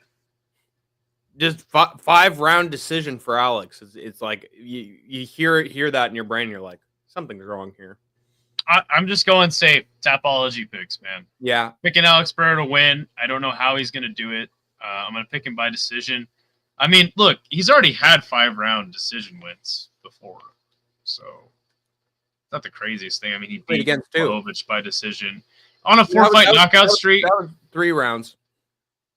Just 5-round decision for Alex. It's like you hear that in your brain. You're like, something's wrong here. I'm just going safe. Tapology picks, man. Yeah. Picking Alex Pereira to win. I don't know how he's going to do it. I'm going to pick him by decision. I mean, look, he's already had 5-round decision wins before. So, not the craziest thing. I mean, he beat Blachowicz by decision on a 4-fight knockout streak. That was 3 rounds.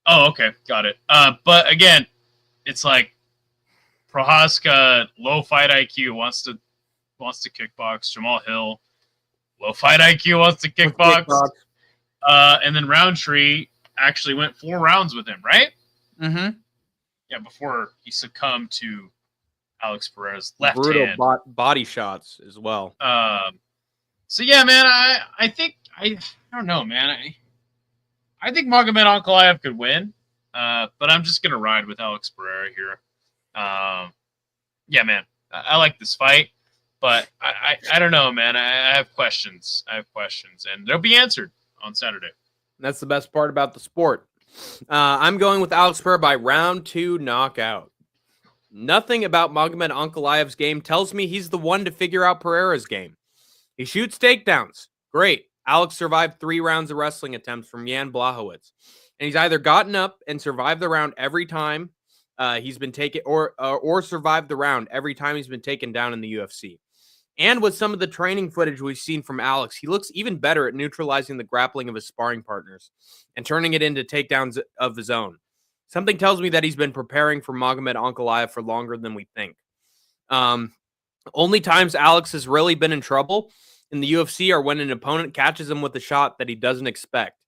Oh, okay. Got it. But again, it's like Prohaska, low fight IQ, wants to kickbox. Jamal Hill, low fight IQ, wants to kickbox. And then Roundtree actually went 4 rounds with him, right? Mm-hmm. Yeah, before he succumbed to Alex Pereira's left brutal hand. Body shots as well. So yeah, man, I think I don't know, man. I think Magomed Ankalaev could win, but I'm just gonna ride with Alex Pereira here. Yeah, man, I like this fight, but I don't know, man. I have questions. And they'll be answered on Saturday. That's the best part about the sport. I'm going with Alex Pereira by round 2 knockout. Nothing about Magomed Ankalaev's game tells me he's the one to figure out Pereira's game. He shoots takedowns. Great. Alex survived 3 rounds of wrestling attempts from Jan Blachowicz. And he's either gotten up and survived the round every time he's been taken, or survived the round every time he's been taken down in the UFC. And with some of the training footage we've seen from Alex, he looks even better at neutralizing the grappling of his sparring partners and turning it into takedowns of his own. Something tells me that he's been preparing for Magomed Ankalaev for longer than we think. Only times Alex has really been in trouble in the UFC are when an opponent catches him with a shot that he doesn't expect.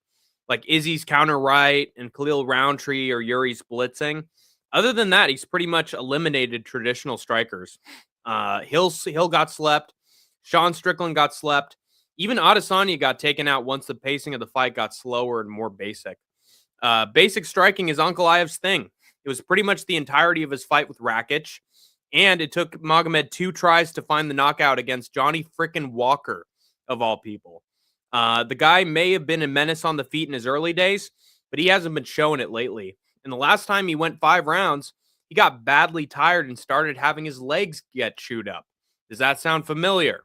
like Izzy's counter right and Khalil Roundtree or Yuri's blitzing. Other than that, he's pretty much eliminated traditional strikers. Hill got slept. Sean Strickland got slept. Even Adesanya got taken out once the pacing of the fight got slower and more basic. Basic striking is Ankalaev's thing. It was pretty much the entirety of his fight with Rakic, and it took Magomed 2 tries to find the knockout against Johnny frickin' Walker, of all people. The guy may have been a menace on the feet in his early days, but he hasn't been showing it lately. And the last time he went 5 rounds, he got badly tired and started having his legs get chewed up. Does that sound familiar?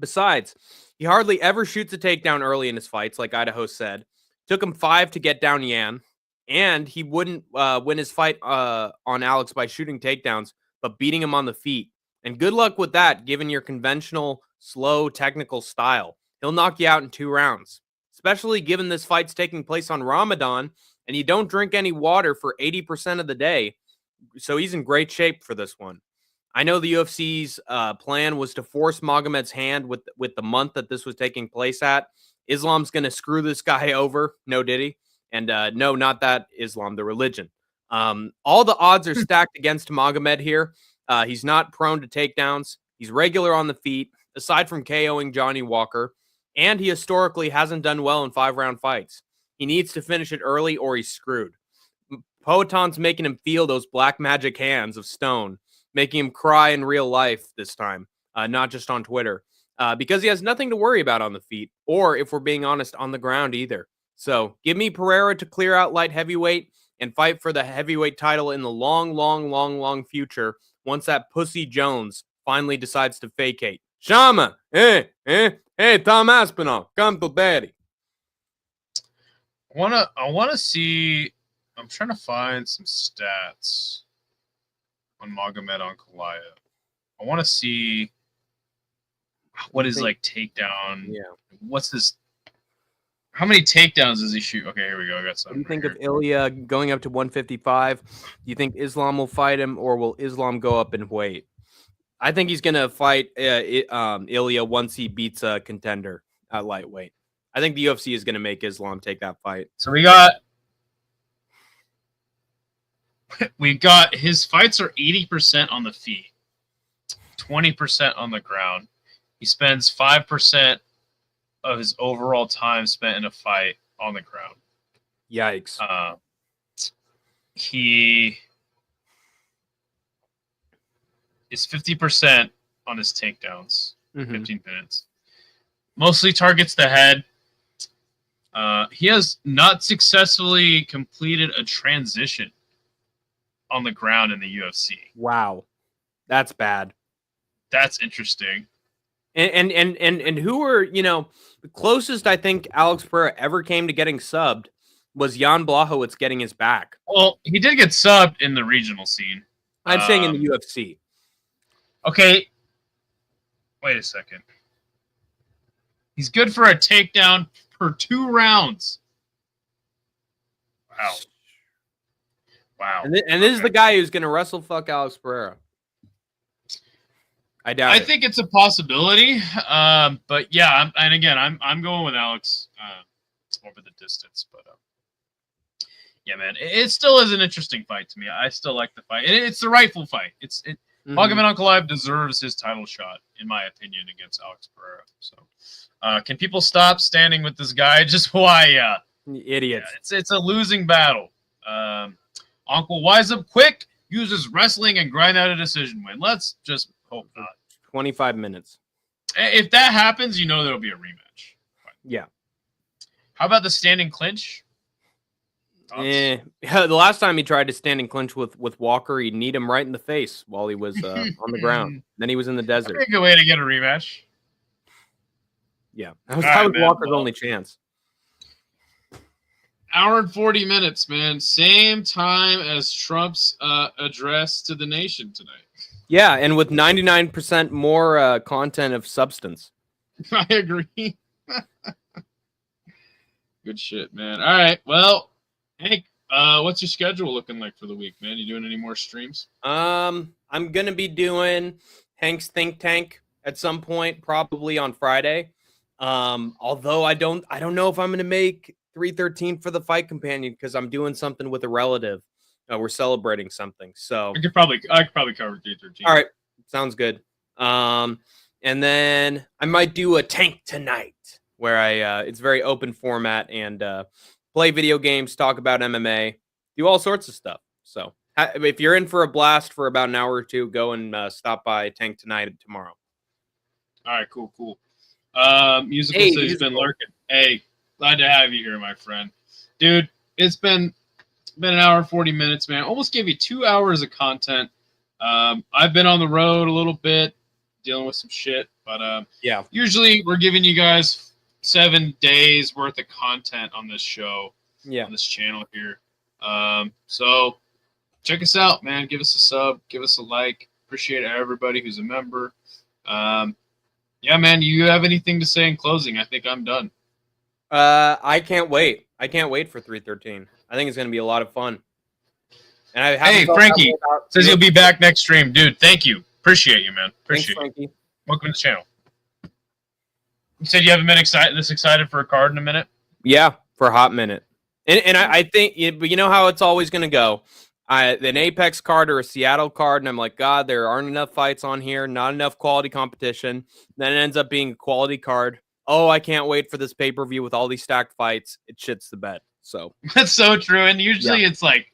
Besides, he hardly ever shoots a takedown early in his fights, like Idaho said. Took him 5 to get down Yan, and he wouldn't win his fight on Alex by shooting takedowns, but beating him on the feet. And good luck with that, given your conventional, slow, technical style. He'll knock you out in 2 rounds, especially given this fight's taking place on Ramadan, and you don't drink any water for 80% of the day. So he's in great shape for this one. I know the UFC's plan was to force Magomed's hand with the month that this was taking place at. Islam's going to screw this guy over. No, did he? And no, not that Islam, the religion. All the odds are stacked against Magomed here. He's not prone to takedowns. He's regular on the feet, aside from KOing Johnny Walker. And he historically hasn't done well in 5-round fights. He needs to finish it early or he's screwed. Poetan's making him feel those black magic hands of stone, making him cry in real life this time, not just on Twitter, because he has nothing to worry about on the feet, or if we're being honest, on the ground either. So give me Pereira to clear out light heavyweight and fight for the heavyweight title in the long future once that pussy Jones finally decides to vacate. Shama, hey, Tom Aspinall, come to daddy. I wanna see. I'm trying to find some stats on Magomed Ankalaev. I want to see what is like takedown. Yeah. What's this? How many takedowns does he shoot? Okay, here we go. I got some. What do you think of Ilya going up to 155? Do you think Islam will fight him, or will Islam go up in weight? I think he's going to fight Ilya once he beats a contender at lightweight. I think the UFC is going to make Islam take that fight. So we got his fights are 80% on the feet, 20% on the ground. He spends 5% of his overall time spent in a fight on the ground. Yikes. He is 50% on his takedowns, 15 minutes. Mostly targets the head. He has not successfully completed a transition on the ground in the UFC. Wow. That's bad. That's interesting. And who were, the closest I think Alex Pereira ever came to getting subbed was Jan Blachowicz getting his back. Well, he did get subbed in the regional scene. I'm saying in the UFC. Okay. Wait a second. He's good for a takedown per 2 rounds. Wow. And this is the guy who's going to wrestle fuck Alex Pereira. I doubt it. I think it's a possibility. But yeah, I'm going with Alex over the distance. But yeah, man, it still is an interesting fight to me. I still like the fight. It's the rightful fight. Magomed Ankalaev deserves his title shot, in my opinion, against Alex Pereira. So, can people stop standing with this guy? Just why? Idiots. Yeah, it's a losing battle. Uncle Wise Up quick uses wrestling and grind out a decision win. Let's just hope not. 25 minutes. If that happens, there'll be a rematch. Yeah. How about the standing clinch? The last time he tried to standing clinch with Walker, he'd need him right in the face while he was on the ground. Then he was in the desert. That'd be a good way to get a rematch. Yeah. That was Walker's only chance. Hour and 40 minutes, man. Same time as Trump's address to the nation tonight. Yeah, and with 99% more content of substance. I agree. Good shit, man. All right. Well, Hank, what's your schedule looking like for the week, man? You doing any more streams? I'm gonna be doing Hank's Think Tank at some point, probably on Friday. Although I don't know if I'm gonna make 313 for the fight companion because I'm doing something with a relative. We're celebrating something. So I could probably cover 313. all right, sounds good. And then I might do a tank tonight where it's very open format and play video games, talk about MMA, do all sorts of stuff. So if you're in for a blast for about an hour or two, go and stop by Tank tonight and tomorrow. All right, cool. Musical says he's been lurking. Hey, glad to have you here, my friend. Dude, it's been an hour and 40 minutes, man. Almost gave you 2 hours of content. I've been on the road a little bit, dealing with some shit, but yeah. Usually we're giving you guys 7 days worth of content on this show, on this channel here. So check us out, man. Give us a sub, give us a like. Appreciate everybody who's a member. Yeah, man. You have anything to say in closing? I think I'm done. I can't wait. I can't wait for 313. I think it's going to be a lot of fun. And hey, Frankie says you'll be back next stream, dude. Thank you. Appreciate you, man. Appreciate Thanks, Frankie. Welcome to the channel. You said you haven't been excited for a card in a minute? Yeah, for a hot minute. And I think, you know how it's always going to go. An Apex card or a Seattle card, and I'm like, God, there aren't enough fights on here, not enough quality competition. Then it ends up being a quality card. Oh, I can't wait for this pay-per-view with all these stacked fights. It shits the bed. So that's so true. And usually it's like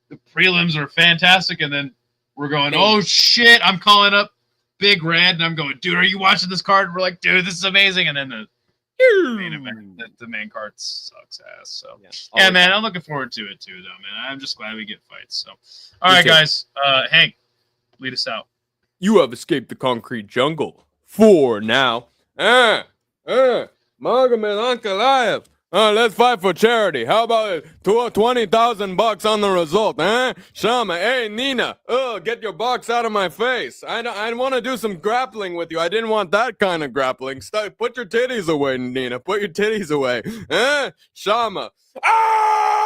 the prelims are fantastic, and then we're going, oh shit, I'm calling up Big Red, and I'm going, dude, are you watching this card? And we're like, dude, this is amazing. And then the main event, the main card sucks ass. So yeah, man, I'm looking forward to it too, though, man. I'm just glad we get fights. So all right, guys, Hank, lead us out. You have escaped the concrete jungle for now. Magomed Ankalaev. Let's fight for charity. How about it? $20,000 on the result, Shama, hey, Nina. Get your box out of my face. I want to do some grappling with you. I didn't want that kind of grappling. Put your titties away, Nina. Put your titties away. Shama. Ah!